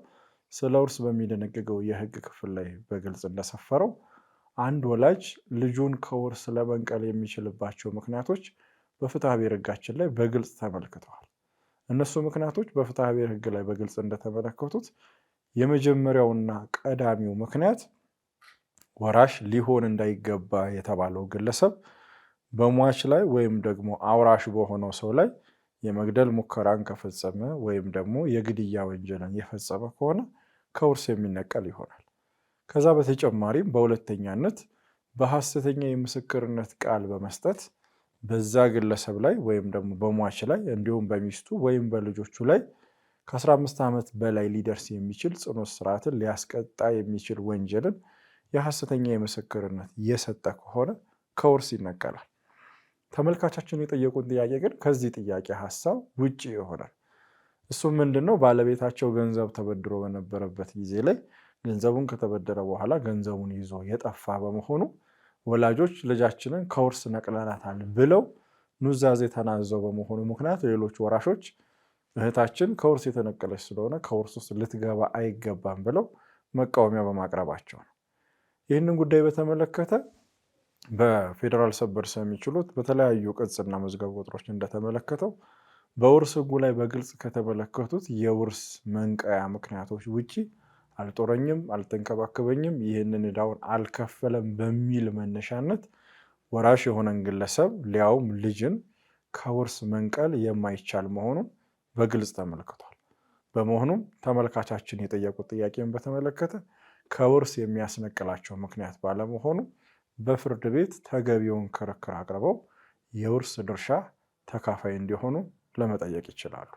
ስለ ውርስ በሚደነግገው የሕግ ክፍል ላይ በግልጽ እንደሰፈረው አንድ ወላጅ ልጁን ከውርስ ለመንቀል የሚችልባቸው ምክንያቶች በፍትሐብሔር ሕጋችን ላይ በግልጽ ተመልክተዋል። እነሱ ምክንያቶች በፍትሐብሔር ሕግ ላይ በግልጽ እንደተመለከቱት የመጀመሪያውና ቀዳሚው ምክንያት ወራሽ ሊሆን እንዳይገባ የተባለው ግለሰብ በሟች ላይ ወይም ደግሞ አውራሽ በሆነው ሰው ላይ የመግደል ሙከራን ከፈጸመ ወይም ደግሞ የግድያ ወንጀልን የፈጸመ ከሆነ ከውርስ የሚነቀል ይሆናል። ከዛ በተጨማሪም በሁለተኛነት በሐሰተኛ የምስክርነት ቃል በመስጠት በዛ ግለሰብ ላይ ወይም ደግሞ በሟች ላይ እንዲሁም በሚስቱ ወይም በልጆቹ ላይ ከ15 ዓመት በላይ ሊደርስ የሚችል ጽኑ እስራትን ሊያስቀጣ የሚችል ወንጀልን የሐሰተኛ የምስክርነት የሰጠ ከሆነ ከውርስ ይነቀላል። ተመልካቻችን የጠየቁን ጥያቄ ግን ከዚህ ጥያቄ ሀሳብ ውጪ ይሆናል። እሱም ምንድነው? ባለቤታቸው ገንዘብ ተበድሮ በነበረበት ጊዜ ላይ ገንዘቡን ከተበደረ በኋላ ገንዘቡን ይዞ የጠፋ በመሆኑ ወላጆች ልጃችንን ከውርስ ነቅለናታል ብለው ኑዛዜ ተናዘው በመሆኑ ምክንያት ሌሎች ወራሾች እህታችን ከውርስ የተነቀለች ስለሆነ ከውርስ ውስጥ ልትገባ አይገባም ብለው መቃወሚያ በማቅረባቸው ነው። ይህንን ጉዳይ በተመለከተ በፌዴራል ሰበር ሰሚ ችሎት በተለያዩ ቅጽና መዝገብ ቁጥሮች እንደተመለከተው በውርስ ሕጉ ላይ በግልጽ ከተመለከቱት የውርስ መንቀያ ምክንያቶች ውጪ አልጦረኝም፣ አልተንከባከበኝም፣ ይህንን ዕዳውን አልከፈለም በሚል መነሻነት ወራሽ የሆነን ግለሰብ ሊያውም ልጅን ከውርስ መንቀል የማይቻል መሆኑን በግልጽ ተመልክቷል። በመሆኑም ተመልካቻችን የጠየቁት ጥያቄን በተመለከተ ከውርስ የሚያስነቅላቸው ምክንያት ባለመሆኑ በፍርድ ቤት ተገቢውን ክርክር አቅርበው የውርስ ድርሻ ተካፋይ እንዲሆኑ ለመጠየቅ ይችላሉ።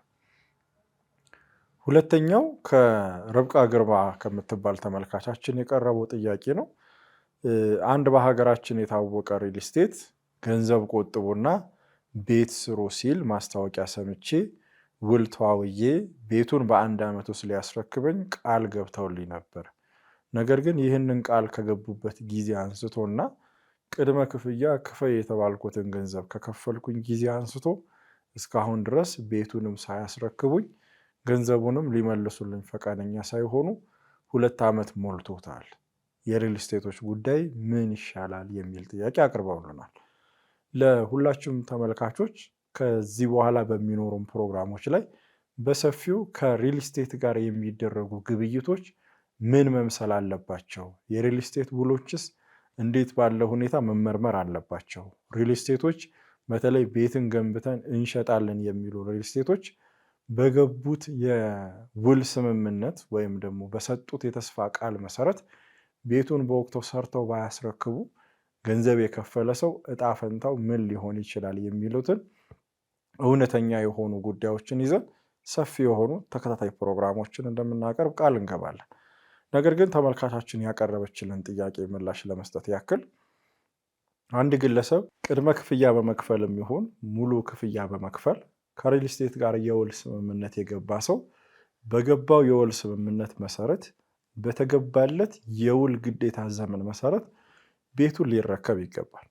ሁለተኛው ከርብቃ ግርማ ከምትባል ተመልካቻችን የቀረበው ጥያቄ ነው። አንድ በሀገራችን የታወቀ ሪል ስቴት ገንዘብ ቆጥቡና ቤት ስሩ ሲል ማስታወቂያ ሰምቼ ውል ተዋውዬ ቤቱን በ1 ዓመት ውስጥ ሊያስረክበኝ ቃል ገብተውልኝ ነበር። ነገር ግን ይህንን ቃል ከገቡበት ጊዜ አንስቶና ቅድመ ክፍያ ክፈይ የተባልኩትን ገንዘብ ከከፈልኩኝ ጊዜ አንስቶ እስካሁን ድረስ ቤቱንም ሳያስረክቡኝ ገንዘቡንም ሊመልሱልኝ ፈቃደኛ ሳይሆኑ 2 ዓመት ሞልቶታል። የሪል ስቴቶች ጉዳይ ምን ይሻላል የሚል ጥያቄ አቅርበውልናል። ለሁላችሁም ተመልካቾች ከዚህ በኋላ በሚኖሩን ፕሮግራሞች ላይ በሰፊው ከሪል ስቴት ጋር የሚደረጉ ግብይቶች ምን መምሰል አለባቸው፣ የሪል ስቴት ውሎችስ እንዴት ባለ ሁኔታ መመርመር አለባቸው፣ ሪል ስቴቶች በተለይ ቤትን ገንብተን እንሸጣለን የሚሉ ሪል ስቴቶች በገቡት የውል ስምምነት ወይም ደግሞ በሰጡት የተስፋ ቃል መሰረት ቤቱን በወቅቱ ሰርተው ባያስረክቡ ገንዘብ የከፈለ ሰው እጣ ፈንታው ምን ሊሆን ይችላል የሚሉትን እውነተኛ የሆኑ ጉዳዮችን ይዘን ሰፊ የሆኑ ተከታታይ ፕሮግራሞችን እንደምናቀርብ ቃል እንገባለን። ነገር ግን ተመልካቻችን ያቀረበችልን ጥያቄ ምላሽ ለመስጠት ያክል አንድ ግለሰብ ቅድመ ክፍያ በመክፈልም ይሁን ሙሉ ክፍያ በመክፈል ከሪል ስቴት ጋር የውል ስምምነት የገባ ሰው በገባው የውል ስምምነት መሰረት በተገባለት የውል ግዴታ ዘመን መሰረት ቤቱን ሊረከብ ይገባል።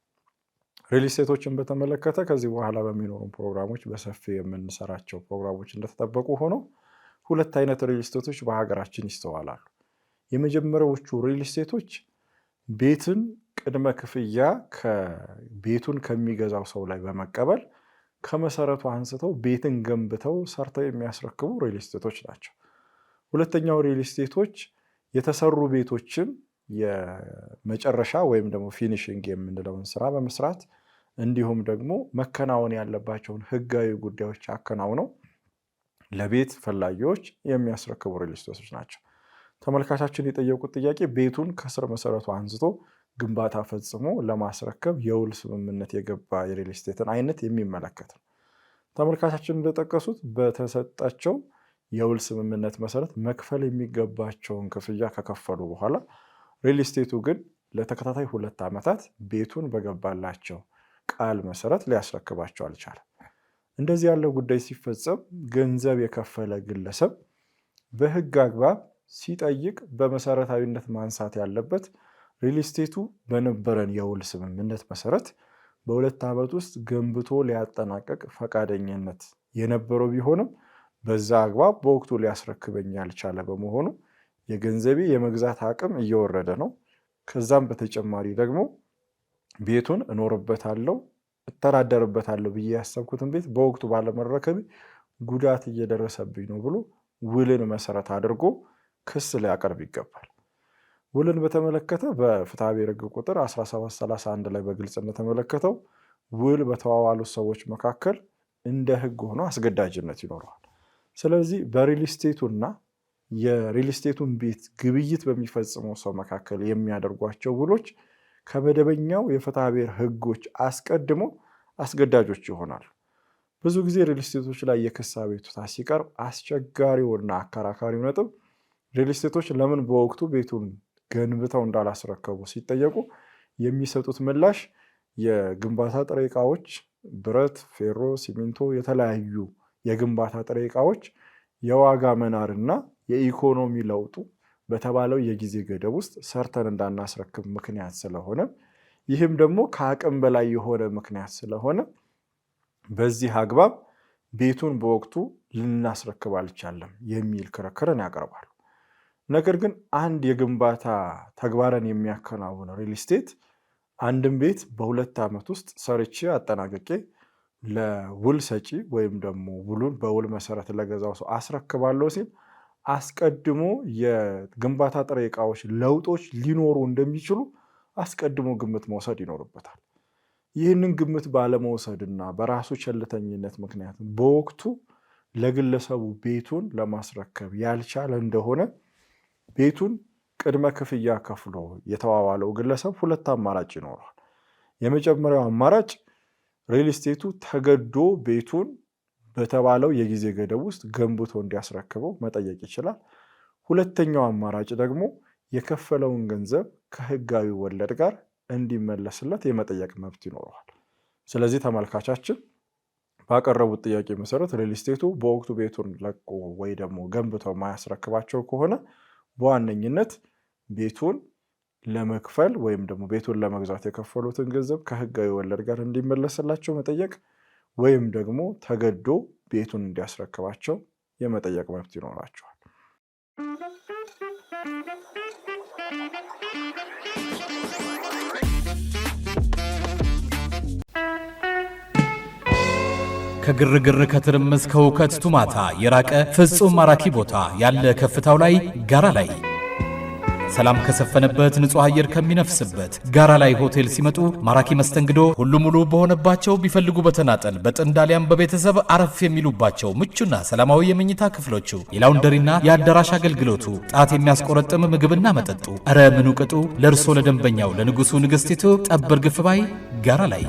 ሪል ስቴቶችን በተመለከተ ከዚህ በኋላ በሚኖሩ ፕሮግራሞች በሰፊው የምንሰራቸው ፕሮግራሞች እንደተጠበቁ ሆነው 2 አይነት ሪል ስቴቶች በሀገራችን ይስተዋላሉ። የመጀመሪያዎቹ ሪል ስቴቶች ቤትን ቅድመ ክፍያ ቤቱን ከሚገዛው ሰው ላይ በመቀበል ከመሰረቱ አንስተው ቤትን ገንብተው ሰርተው የሚያስረክቡ ሪል ስቴቶች ናቸው። ሁለተኛው ሪል ስቴቶች የተሰሩ ቤቶችን የመጨረሻ ወይም ደግሞ ፊኒሽንግ የምንለውን ስራ በመስራት እንዲሁም ደግሞ መከናወን ያለባቸውን ህጋዊ ጉዳዮች አከናውነው ለቤት ፈላጊዎች የሚያስረክቡ ሪል ስቴቶች ናቸው። ተመልካቻችን የጠየቁት ጥያቄ ቤቱን ከስር መሰረቱ አንስቶ ግንባታ ፈጽሞ ለማስረከብ የውል ስምምነት የገባ የሪል ስቴትን አይነት የሚመለከት ነው። ተመልካቻችን እንደጠቀሱት በተሰጣቸው የውል ስምምነት መሰረት መክፈል የሚገባቸውን ክፍያ ከከፈሉ በኋላ ሪል ስቴቱ ግን ለተከታታይ 2 ዓመታት ቤቱን በገባላቸው ቃል መሰረት ሊያስረክባቸው አልቻለም። እንደዚህ ያለው ጉዳይ ሲፈጸም ገንዘብ የከፈለ ግለሰብ በህግ አግባብ ሲጠይቅ በመሰረታዊነት ማንሳት ያለበት ሪል ስቴቱ በነበረን የውል ስምምነት መሰረት በ2 ዓመት ውስጥ ገንብቶ ሊያጠናቀቅ ፈቃደኝነት የነበረው ቢሆንም በዛ አግባብ በወቅቱ ሊያስረክበኝ ያልቻለ በመሆኑ የገንዘቤ የመግዛት አቅም እየወረደ ነው። ከዛም በተጨማሪ ደግሞ ቤቱን እኖርበታለሁ እተዳደርበታለሁ ብዬ ያሰብኩትን ቤት በወቅቱ ባለመረከብ ጉዳት እየደረሰብኝ ነው ብሎ ውልን መሰረት አድርጎ ክስ ሊያቀርብ ይገባል። ውልን በተመለከተ በፍትሐ ብሔር ሕግ ቁጥር 1731 ላይ በግልጽ እንደተመለከተው ውል በተዋዋሉ ሰዎች መካከል እንደ ሕግ ሆኖ አስገዳጅነት ይኖረዋል። ስለዚህ በሪል ስቴቱና የሪል ስቴቱን ቤት ግብይት በሚፈጽመው ሰው መካከል የሚያደርጓቸው ውሎች ከመደበኛው የፍትሐ ብሔር ህጎች አስቀድሞ አስገዳጆች ይሆናሉ። ብዙ ጊዜ ሪል ስቴቶች ላይ የክስ አቤቱታ ሲቀርብ አስቸጋሪውና አከራካሪው ነጥብ ሪል ስቴቶች ለምን በወቅቱ ቤቱን ገንብተው እንዳላስረከቡ ሲጠየቁ የሚሰጡት ምላሽ የግንባታ ጥሬ ዕቃዎች፣ ብረት፣ ፌሮ፣ ሲሚንቶ፣ የተለያዩ የግንባታ ጥሬ ዕቃዎች የዋጋ መናርና የኢኮኖሚ ለውጡ በተባለው የጊዜ ገደብ ውስጥ ሰርተን እንዳናስረክብ ምክንያት ስለሆነ ይህም ደግሞ ከአቅም በላይ የሆነ ምክንያት ስለሆነ በዚህ አግባብ ቤቱን በወቅቱ ልናስረክብ አልቻለም የሚል ክርክርን ያቀርባሉ። ነገር ግን አንድ የግንባታ ተግባርን የሚያከናውን ሪል ስቴት አንድም ቤት በ2 ዓመት ውስጥ ሰርቼ አጠናቅቄ ለውል ሰጪ ወይም ደግሞ ውሉን በውል መሰረት ለገዛው ሰው አስረክባለሁ ሲል አስቀድሞ የግንባታ ጥሬ ዕቃዎች ለውጦች ሊኖሩ እንደሚችሉ አስቀድሞ ግምት መውሰድ ይኖርበታል። ይህንን ግምት ባለመውሰድና በራሱ ቸልተኝነት ምክንያት በወቅቱ ለግለሰቡ ቤቱን ለማስረከብ ያልቻለ እንደሆነ ቤቱን ቅድመ ክፍያ ከፍሎ የተዋዋለው ግለሰብ 2 አማራጭ ይኖረዋል። የመጀመሪያው አማራጭ ሪል ስቴቱ ተገዶ ቤቱን በተባለው የጊዜ ገደብ ውስጥ ገንብቶ እንዲያስረክበው መጠየቅ ይችላል። ሁለተኛው አማራጭ ደግሞ የከፈለውን ገንዘብ ከህጋዊ ወለድ ጋር እንዲመለስለት የመጠየቅ መብት ይኖረዋል። ስለዚህ ተመልካቻችን ባቀረቡት ጥያቄ መሰረት ሪል ስቴቱ በወቅቱ ቤቱን ለቆ ወይ ደግሞ ገንብቶ ማያስረክባቸው ከሆነ በዋነኝነት ቤቱን ለመክፈል ወይም ደግሞ ቤቱን ለመግዛት የከፈሉትን ገንዘብ ከህጋዊ ወለድ ጋር እንዲመለስላቸው መጠየቅ ወይም ደግሞ ተገዶ ቤቱን እንዲያስረክባቸው የመጠየቅ መብት ይኖራቸዋል። ከግርግር ከትርምስ ከውከት ቱማታ የራቀ ፍጹም ማራኪ ቦታ ያለ ከፍታው ላይ ጋራ ላይ ሰላም ከሰፈነበት ንጹህ አየር ከሚነፍስበት ጋራ ላይ ሆቴል ሲመጡ ማራኪ መስተንግዶ ሁሉ ሙሉ በሆነባቸው ቢፈልጉ በተናጠል በጥንዳሊያም በቤተሰብ አረፍ የሚሉባቸው ምቹና ሰላማዊ የመኝታ ክፍሎቹ የላውንደሪና የአዳራሽ አገልግሎቱ ጣት የሚያስቆረጥም ምግብና መጠጡ እረ ምኑ ቅጡ ለእርሶ ለደንበኛው ለንጉሱ ንግስቲቱ ጠብር ግፍ ባይ ጋራ ላይ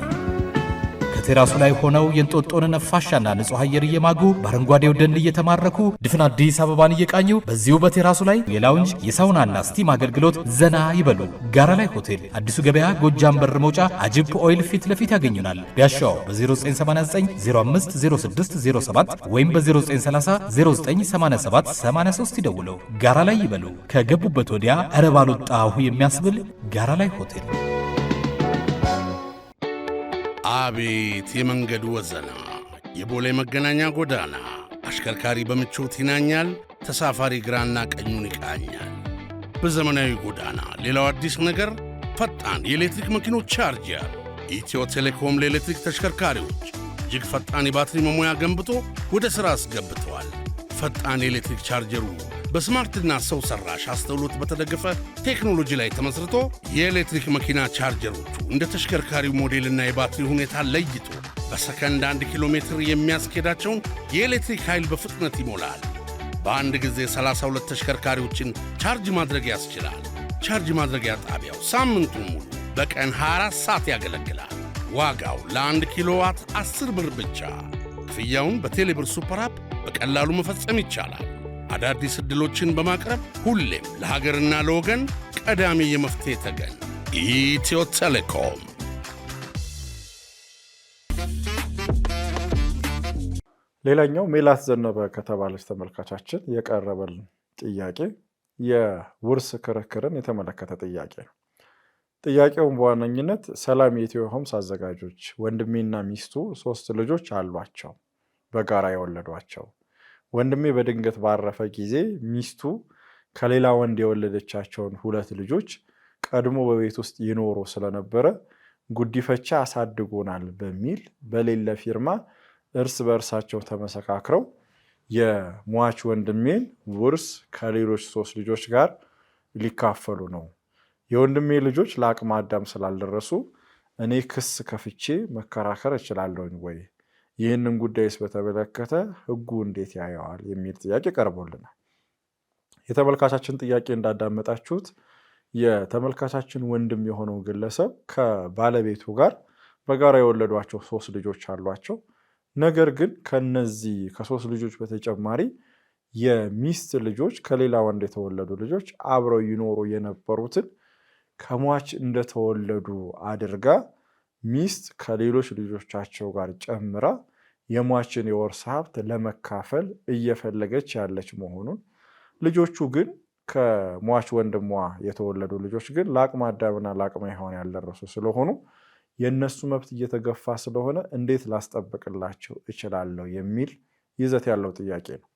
ቴራሱ ላይ ሆነው የእንጦጦን ነፋሻና ንጹህ አየር እየማጉ በአረንጓዴው ደን እየተማረኩ ድፍን አዲስ አበባን እየቃኙ በዚሁ በቴራሱ ላይ የላውንጅ የሳውናና ስቲም አገልግሎት ዘና ይበሉ። ጋራ ላይ ሆቴል አዲሱ ገበያ ጎጃም በር መውጫ አጅፕ ኦይል ፊት ለፊት ያገኙናል። ቢያሻው በ0989 050607 ወይም በ0930 098783 ይደውለው። ጋራ ላይ ይበሉ። ከገቡበት ወዲያ እረ ባልወጣሁ የሚያስብል ጋራ ላይ ሆቴል። አቤት የመንገዱ ወዘና! የቦሌ መገናኛ ጎዳና አሽከርካሪ በምቾት ይናኛል፣ ተሳፋሪ ግራና ቀኙን ይቃኛል። በዘመናዊ ጎዳና ሌላው አዲስ ነገር ፈጣን የኤሌክትሪክ መኪኖች ቻርጀር። ኢትዮ ቴሌኮም ለኤሌክትሪክ ተሽከርካሪዎች እጅግ ፈጣን የባትሪ መሙያ ገንብቶ ወደ ሥራ አስገብተዋል። ፈጣን የኤሌክትሪክ ቻርጀሩ በስማርትና ሰው ሰራሽ አስተውሎት በተደገፈ ቴክኖሎጂ ላይ ተመስርቶ የኤሌክትሪክ መኪና ቻርጀሮቹ እንደ ተሽከርካሪው ሞዴልና የባትሪ ሁኔታ ለይቶ በሰከንድ 1 ኪሎ ሜትር የሚያስኬዳቸውን የኤሌክትሪክ ኃይል በፍጥነት ይሞላል። በአንድ ጊዜ 32 ተሽከርካሪዎችን ቻርጅ ማድረግ ያስችላል። ቻርጅ ማድረጊያ ጣቢያው ሳምንቱን ሙሉ በቀን 24 ሰዓት ያገለግላል። ዋጋው ለ1 ኪሎዋት 10 ብር ብቻ። ክፍያውን በቴሌብር ሱፐር አፕ በቀላሉ መፈጸም ይቻላል። አዳዲስ ዕድሎችን በማቅረብ ሁሌም ለሀገርና ለወገን ቀዳሚ የመፍትሄ ተገን ኢትዮ ቴሌኮም። ሌላኛው ሜላት ዘነበ ከተባለች ተመልካቻችን የቀረበልን ጥያቄ የውርስ ክርክርን የተመለከተ ጥያቄ ነው። ጥያቄውን በዋነኝነት ሰላም የኢትዮ ሆምስ አዘጋጆች ወንድሜና ሚስቱ 3 ልጆች አሏቸው፣ በጋራ የወለዷቸው። ወንድሜ በድንገት ባረፈ ጊዜ ሚስቱ ከሌላ ወንድ የወለደቻቸውን 2 ልጆች ቀድሞ በቤት ውስጥ ይኖሩ ስለነበረ ጉዲፈቻ አሳድጎናል በሚል በሌለ ፊርማ እርስ በእርሳቸው ተመሰካክረው የሟች ወንድሜን ውርስ ከሌሎች 3 ልጆች ጋር ሊካፈሉ ነው። የወንድሜ ልጆች ለአቅመ አዳም ስላልደረሱ እኔ ክስ ከፍቼ መከራከር እችላለሁኝ ወይ? ይህንን ጉዳይስ በተመለከተ ሕጉ እንዴት ያየዋል? የሚል ጥያቄ ቀርቦልናል። የተመልካቻችን ጥያቄ እንዳዳመጣችሁት የተመልካቻችን ወንድም የሆነው ግለሰብ ከባለቤቱ ጋር በጋራ የወለዷቸው 3 ልጆች አሏቸው። ነገር ግን ከነዚህ ከ3 ልጆች በተጨማሪ የሚስት ልጆች ከሌላ ወንድ የተወለዱ ልጆች አብረው ይኖሩ የነበሩትን ከሟች እንደተወለዱ አድርጋ ሚስት ከሌሎች ልጆቻቸው ጋር ጨምራ የሟችን የወርስ ሀብት ለመካፈል እየፈለገች ያለች መሆኑን፣ ልጆቹ ግን ከሟች ወንድሟ የተወለዱ ልጆች ግን ለአቅመ አዳምና ለአቅመ ሔዋን ያልደረሱ ስለሆኑ የነሱ መብት እየተገፋ ስለሆነ እንዴት ላስጠብቅላቸው እችላለሁ የሚል ይዘት ያለው ጥያቄ ነው።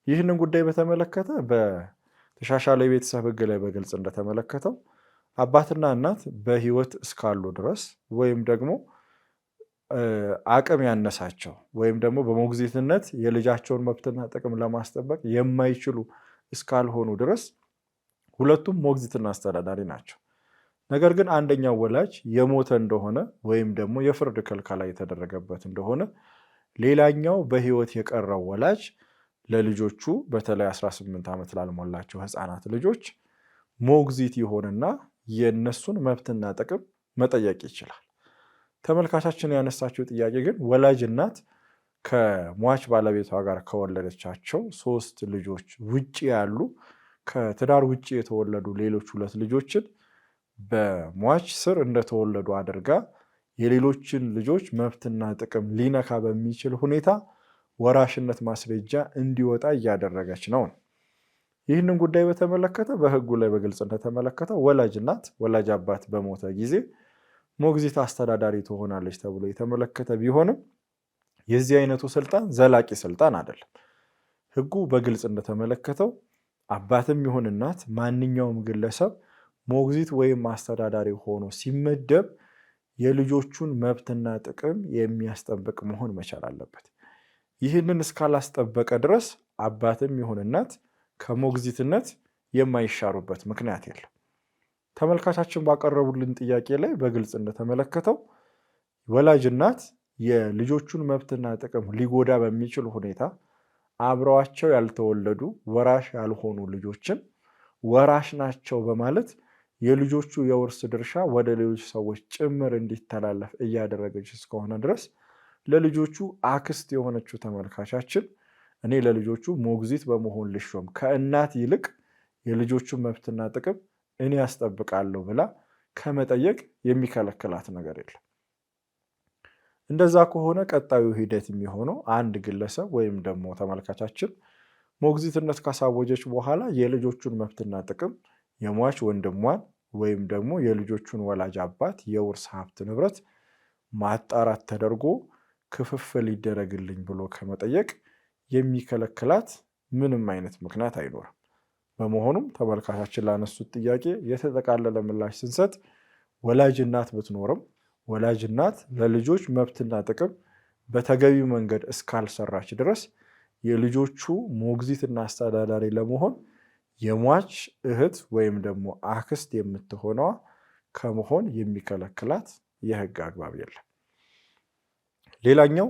ይህንን ጉዳይ በተመለከተ በተሻሻለ የቤተሰብ ሕግ ላይ በግልጽ እንደተመለከተው አባትና እናት በሕይወት እስካሉ ድረስ ወይም ደግሞ አቅም ያነሳቸው ወይም ደግሞ በሞግዚትነት የልጃቸውን መብትና ጥቅም ለማስጠበቅ የማይችሉ እስካልሆኑ ድረስ ሁለቱም ሞግዚትና አስተዳዳሪ ናቸው። ነገር ግን አንደኛው ወላጅ የሞተ እንደሆነ ወይም ደግሞ የፍርድ ክልከላ የተደረገበት እንደሆነ ሌላኛው በሕይወት የቀረው ወላጅ ለልጆቹ በተለይ 18 ዓመት ላልሞላቸው ሕፃናት ልጆች ሞግዚት ይሆንና የነሱን መብትና ጥቅም መጠየቅ ይችላል። ተመልካቻችን ያነሳችው ጥያቄ ግን ወላጅ እናት ከሟች ባለቤቷ ጋር ከወለደቻቸው 3 ልጆች ውጪ ያሉ ከትዳር ውጪ የተወለዱ ሌሎች 2 ልጆችን በሟች ስር እንደተወለዱ አድርጋ የሌሎችን ልጆች መብትና ጥቅም ሊነካ በሚችል ሁኔታ ወራሽነት ማስረጃ እንዲወጣ እያደረገች ነው። ይህንን ጉዳይ በተመለከተ በሕጉ ላይ በግልጽ እንደተመለከተው ወላጅ እናት ወላጅ አባት በሞተ ጊዜ ሞግዚት አስተዳዳሪ ትሆናለች ተብሎ የተመለከተ ቢሆንም የዚህ አይነቱ ስልጣን ዘላቂ ስልጣን አይደለም። ሕጉ በግልጽ እንደተመለከተው አባትም ይሁን እናት ማንኛውም ግለሰብ ሞግዚት ወይም አስተዳዳሪ ሆኖ ሲመደብ የልጆቹን መብትና ጥቅም የሚያስጠብቅ መሆን መቻል አለበት። ይህንን እስካላስጠበቀ ድረስ አባትም ይሁን እናት ከሞግዚትነት የማይሻሩበት ምክንያት የለም። ተመልካቻችን ባቀረቡልን ጥያቄ ላይ በግልጽ እንደተመለከተው ወላጅ እናት የልጆቹን መብትና ጥቅም ሊጎዳ በሚችል ሁኔታ አብረዋቸው ያልተወለዱ ወራሽ ያልሆኑ ልጆችን ወራሽ ናቸው በማለት የልጆቹ የውርስ ድርሻ ወደ ሌሎች ሰዎች ጭምር እንዲተላለፍ እያደረገች እስከሆነ ድረስ ለልጆቹ አክስት የሆነችው ተመልካቻችን እኔ ለልጆቹ ሞግዚት በመሆን ልሾም ከእናት ይልቅ የልጆቹን መብትና ጥቅም እኔ ያስጠብቃለሁ ብላ ከመጠየቅ የሚከለክላት ነገር የለም። እንደዛ ከሆነ ቀጣዩ ሂደት የሚሆነው አንድ ግለሰብ ወይም ደግሞ ተመልካቻችን ሞግዚትነት ካሳወጀች በኋላ የልጆቹን መብትና ጥቅም የሟች ወንድሟን ወይም ደግሞ የልጆቹን ወላጅ አባት የውርስ ሀብት ንብረት ማጣራት ተደርጎ ክፍፍል ይደረግልኝ ብሎ ከመጠየቅ የሚከለክላት ምንም አይነት ምክንያት አይኖርም። በመሆኑም ተመልካቻችን ላነሱት ጥያቄ የተጠቃለለ ምላሽ ስንሰጥ ወላጅ እናት ብትኖርም ወላጅ እናት ለልጆች መብትና ጥቅም በተገቢው መንገድ እስካልሰራች ድረስ የልጆቹ ሞግዚትና አስተዳዳሪ ለመሆን የሟች እህት ወይም ደግሞ አክስት የምትሆነዋ ከመሆን የሚከለክላት የሕግ አግባብ የለም። ሌላኛው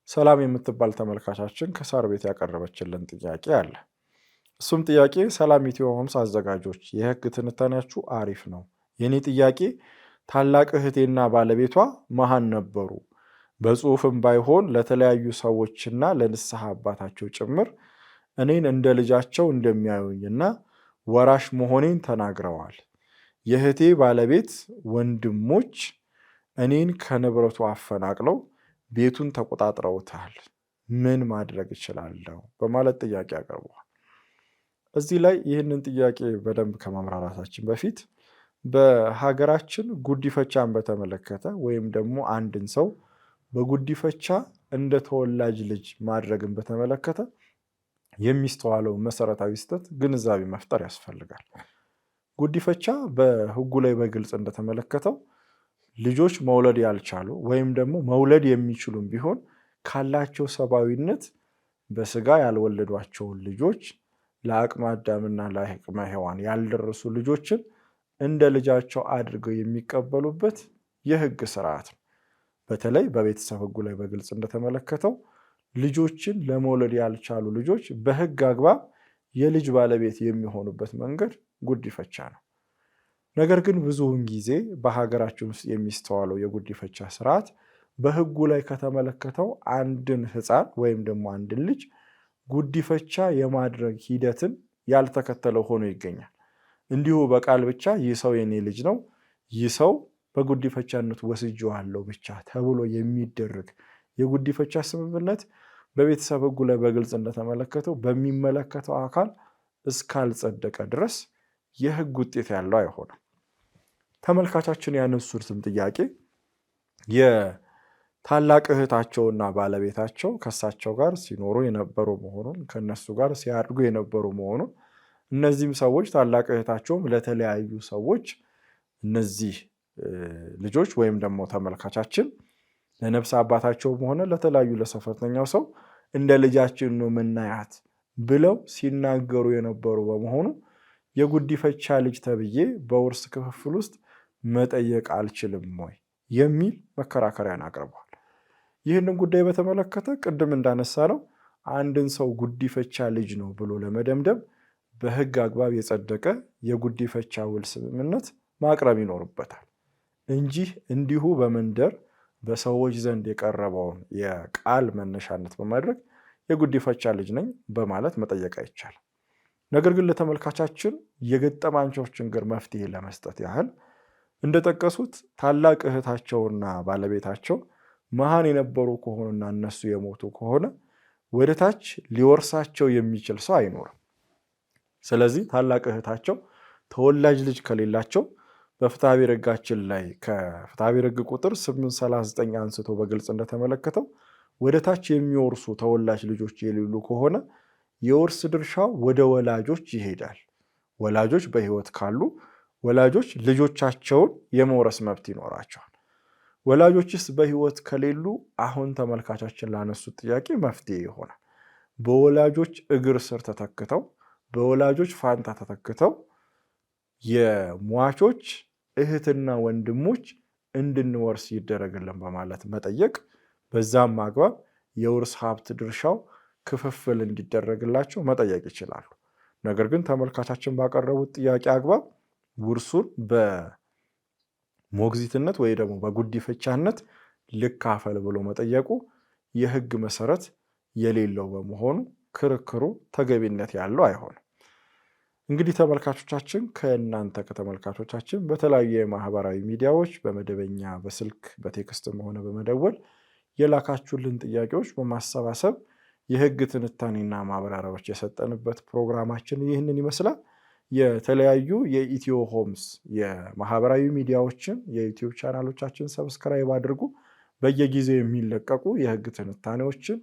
ሰላም የምትባል ተመልካቻችን ከሳር ቤት ያቀረበችልን ጥያቄ አለ። እሱም ጥያቄ ሰላም ኢትዮ ሆምስ አዘጋጆች የሕግ ትንታኔያችሁ አሪፍ ነው። የኔ ጥያቄ ታላቅ እህቴና ባለቤቷ መሃን ነበሩ። በጽሁፍም ባይሆን ለተለያዩ ሰዎችና ለንስሐ አባታቸው ጭምር እኔን እንደ ልጃቸው እንደሚያዩኝና ወራሽ መሆኔን ተናግረዋል። የእህቴ ባለቤት ወንድሞች እኔን ከንብረቱ አፈናቅለው ቤቱን ተቆጣጥረውታል። ምን ማድረግ እችላለሁ? በማለት ጥያቄ አቅርበዋል። እዚህ ላይ ይህንን ጥያቄ በደንብ ከማምራራታችን በፊት በሀገራችን ጉዲፈቻን በተመለከተ ወይም ደግሞ አንድን ሰው በጉዲፈቻ እንደ ተወላጅ ልጅ ማድረግን በተመለከተ የሚስተዋለው መሰረታዊ ስህተት ግንዛቤ መፍጠር ያስፈልጋል። ጉዲፈቻ በሕጉ ላይ በግልጽ እንደተመለከተው ልጆች መውለድ ያልቻሉ ወይም ደግሞ መውለድ የሚችሉም ቢሆን ካላቸው ሰብአዊነት በስጋ ያልወለዷቸውን ልጆች ለአቅመ አዳምና ለአቅመ ሔዋን ያልደረሱ ልጆችን እንደ ልጃቸው አድርገው የሚቀበሉበት የሕግ ስርዓት ነው። በተለይ በቤተሰብ ሕጉ ላይ በግልጽ እንደተመለከተው ልጆችን ለመውለድ ያልቻሉ ልጆች በሕግ አግባብ የልጅ ባለቤት የሚሆኑበት መንገድ ጉዲፈቻ ነው። ነገር ግን ብዙውን ጊዜ በሀገራችን ውስጥ የሚስተዋለው የጉዲፈቻ ስርዓት በሕጉ ላይ ከተመለከተው አንድን ሕፃን ወይም ደግሞ አንድን ልጅ ጉዲፈቻ የማድረግ ሂደትን ያልተከተለው ሆኖ ይገኛል። እንዲሁ በቃል ብቻ ይህ ሰው የኔ ልጅ ነው፣ ይህ ሰው በጉዲፈቻነት ወስጄዋለሁ ብቻ ተብሎ የሚደረግ የጉዲፈቻ ስምምነት በቤተሰብ ሕጉ ላይ በግልጽ እንደተመለከተው በሚመለከተው አካል እስካልጸደቀ ድረስ የሕግ ውጤት ያለው አይሆንም። ተመልካቻችን ያነሱትም ጥያቄ የታላቅ እህታቸውና ባለቤታቸው ከእሳቸው ጋር ሲኖሩ የነበሩ መሆኑን ከነሱ ጋር ሲያድጉ የነበሩ መሆኑን እነዚህም ሰዎች ታላቅ እህታቸውም ለተለያዩ ሰዎች እነዚህ ልጆች ወይም ደግሞ ተመልካቻችን ለነፍስ አባታቸውም ሆነ ለተለያዩ ለሰፈርተኛው ሰው እንደ ልጃችን ነው ምናያት ብለው ሲናገሩ የነበሩ በመሆኑ የጉዲፈቻ ልጅ ተብዬ በውርስ ክፍፍል ውስጥ መጠየቅ አልችልም ወይ የሚል መከራከሪያን አቅርበዋል። ይህንን ጉዳይ በተመለከተ ቅድም እንዳነሳ ነው አንድን ሰው ጉዲፈቻ ልጅ ነው ብሎ ለመደምደም በሕግ አግባብ የጸደቀ የጉዲፈቻ ውል ስምምነት ማቅረብ ይኖርበታል እንጂ እንዲሁ በመንደር በሰዎች ዘንድ የቀረበውን የቃል መነሻነት በማድረግ የጉዲፈቻ ልጅ ነኝ በማለት መጠየቅ አይቻልም። ነገር ግን ለተመልካቻችን የገጠማቸው ችግር መፍትሄ ለመስጠት ያህል እንደጠቀሱት ታላቅ እህታቸውና ባለቤታቸው መሃን የነበሩ ከሆኑና እነሱ የሞቱ ከሆነ ወደ ታች ሊወርሳቸው የሚችል ሰው አይኖርም። ስለዚህ ታላቅ እህታቸው ተወላጅ ልጅ ከሌላቸው በፍትሐብሔር ሕጋችን ላይ ከፍትሐብሔር ሕግ ቁጥር 839 አንስቶ በግልጽ እንደተመለከተው ወደ ታች የሚወርሱ ተወላጅ ልጆች የሌሉ ከሆነ የውርስ ድርሻው ወደ ወላጆች ይሄዳል። ወላጆች በሕይወት ካሉ ወላጆች ልጆቻቸውን የመውረስ መብት ይኖራቸዋል። ወላጆችስ በሕይወት ከሌሉ አሁን ተመልካቻችን ላነሱት ጥያቄ መፍትሄ ይሆናል። በወላጆች እግር ስር ተተክተው በወላጆች ፋንታ ተተክተው የሟቾች እህትና ወንድሞች እንድንወርስ ይደረግልን በማለት መጠየቅ፣ በዛም አግባብ የውርስ ሀብት ድርሻው ክፍፍል እንዲደረግላቸው መጠየቅ ይችላሉ። ነገር ግን ተመልካቻችን ባቀረቡት ጥያቄ አግባብ ውርሱን በሞግዚትነት ወይ ደግሞ በጉዲፈቻነት ልካፈል ብሎ መጠየቁ የሕግ መሰረት የሌለው በመሆኑ ክርክሩ ተገቢነት ያለው አይሆንም። እንግዲህ ተመልካቾቻችን ከእናንተ ከተመልካቾቻችን በተለያዩ የማህበራዊ ሚዲያዎች በመደበኛ በስልክ በቴክስትም ሆነ በመደወል የላካችሁልን ጥያቄዎች በማሰባሰብ የሕግ ትንታኔና ማብራሪያዎች የሰጠንበት ፕሮግራማችን ይህንን ይመስላል። የተለያዩ የኢትዮ ሆምስ የማህበራዊ ሚዲያዎችን የዩቲዩብ ቻናሎቻችን ሰብስክራይብ አድርጉ። በየጊዜው የሚለቀቁ የሕግ ትንታኔዎችን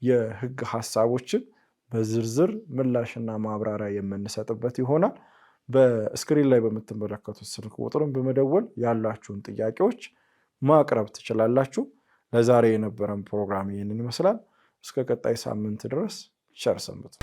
የሕግ ሀሳቦችን በዝርዝር ምላሽና ማብራሪያ የምንሰጥበት ይሆናል። በስክሪን ላይ በምትመለከቱት ስልክ ቁጥርን በመደወል ያላችሁን ጥያቄዎች ማቅረብ ትችላላችሁ። ለዛሬ የነበረን ፕሮግራም ይህንን ይመስላል። እስከ ቀጣይ ሳምንት ድረስ ቸር ሰንብቱ።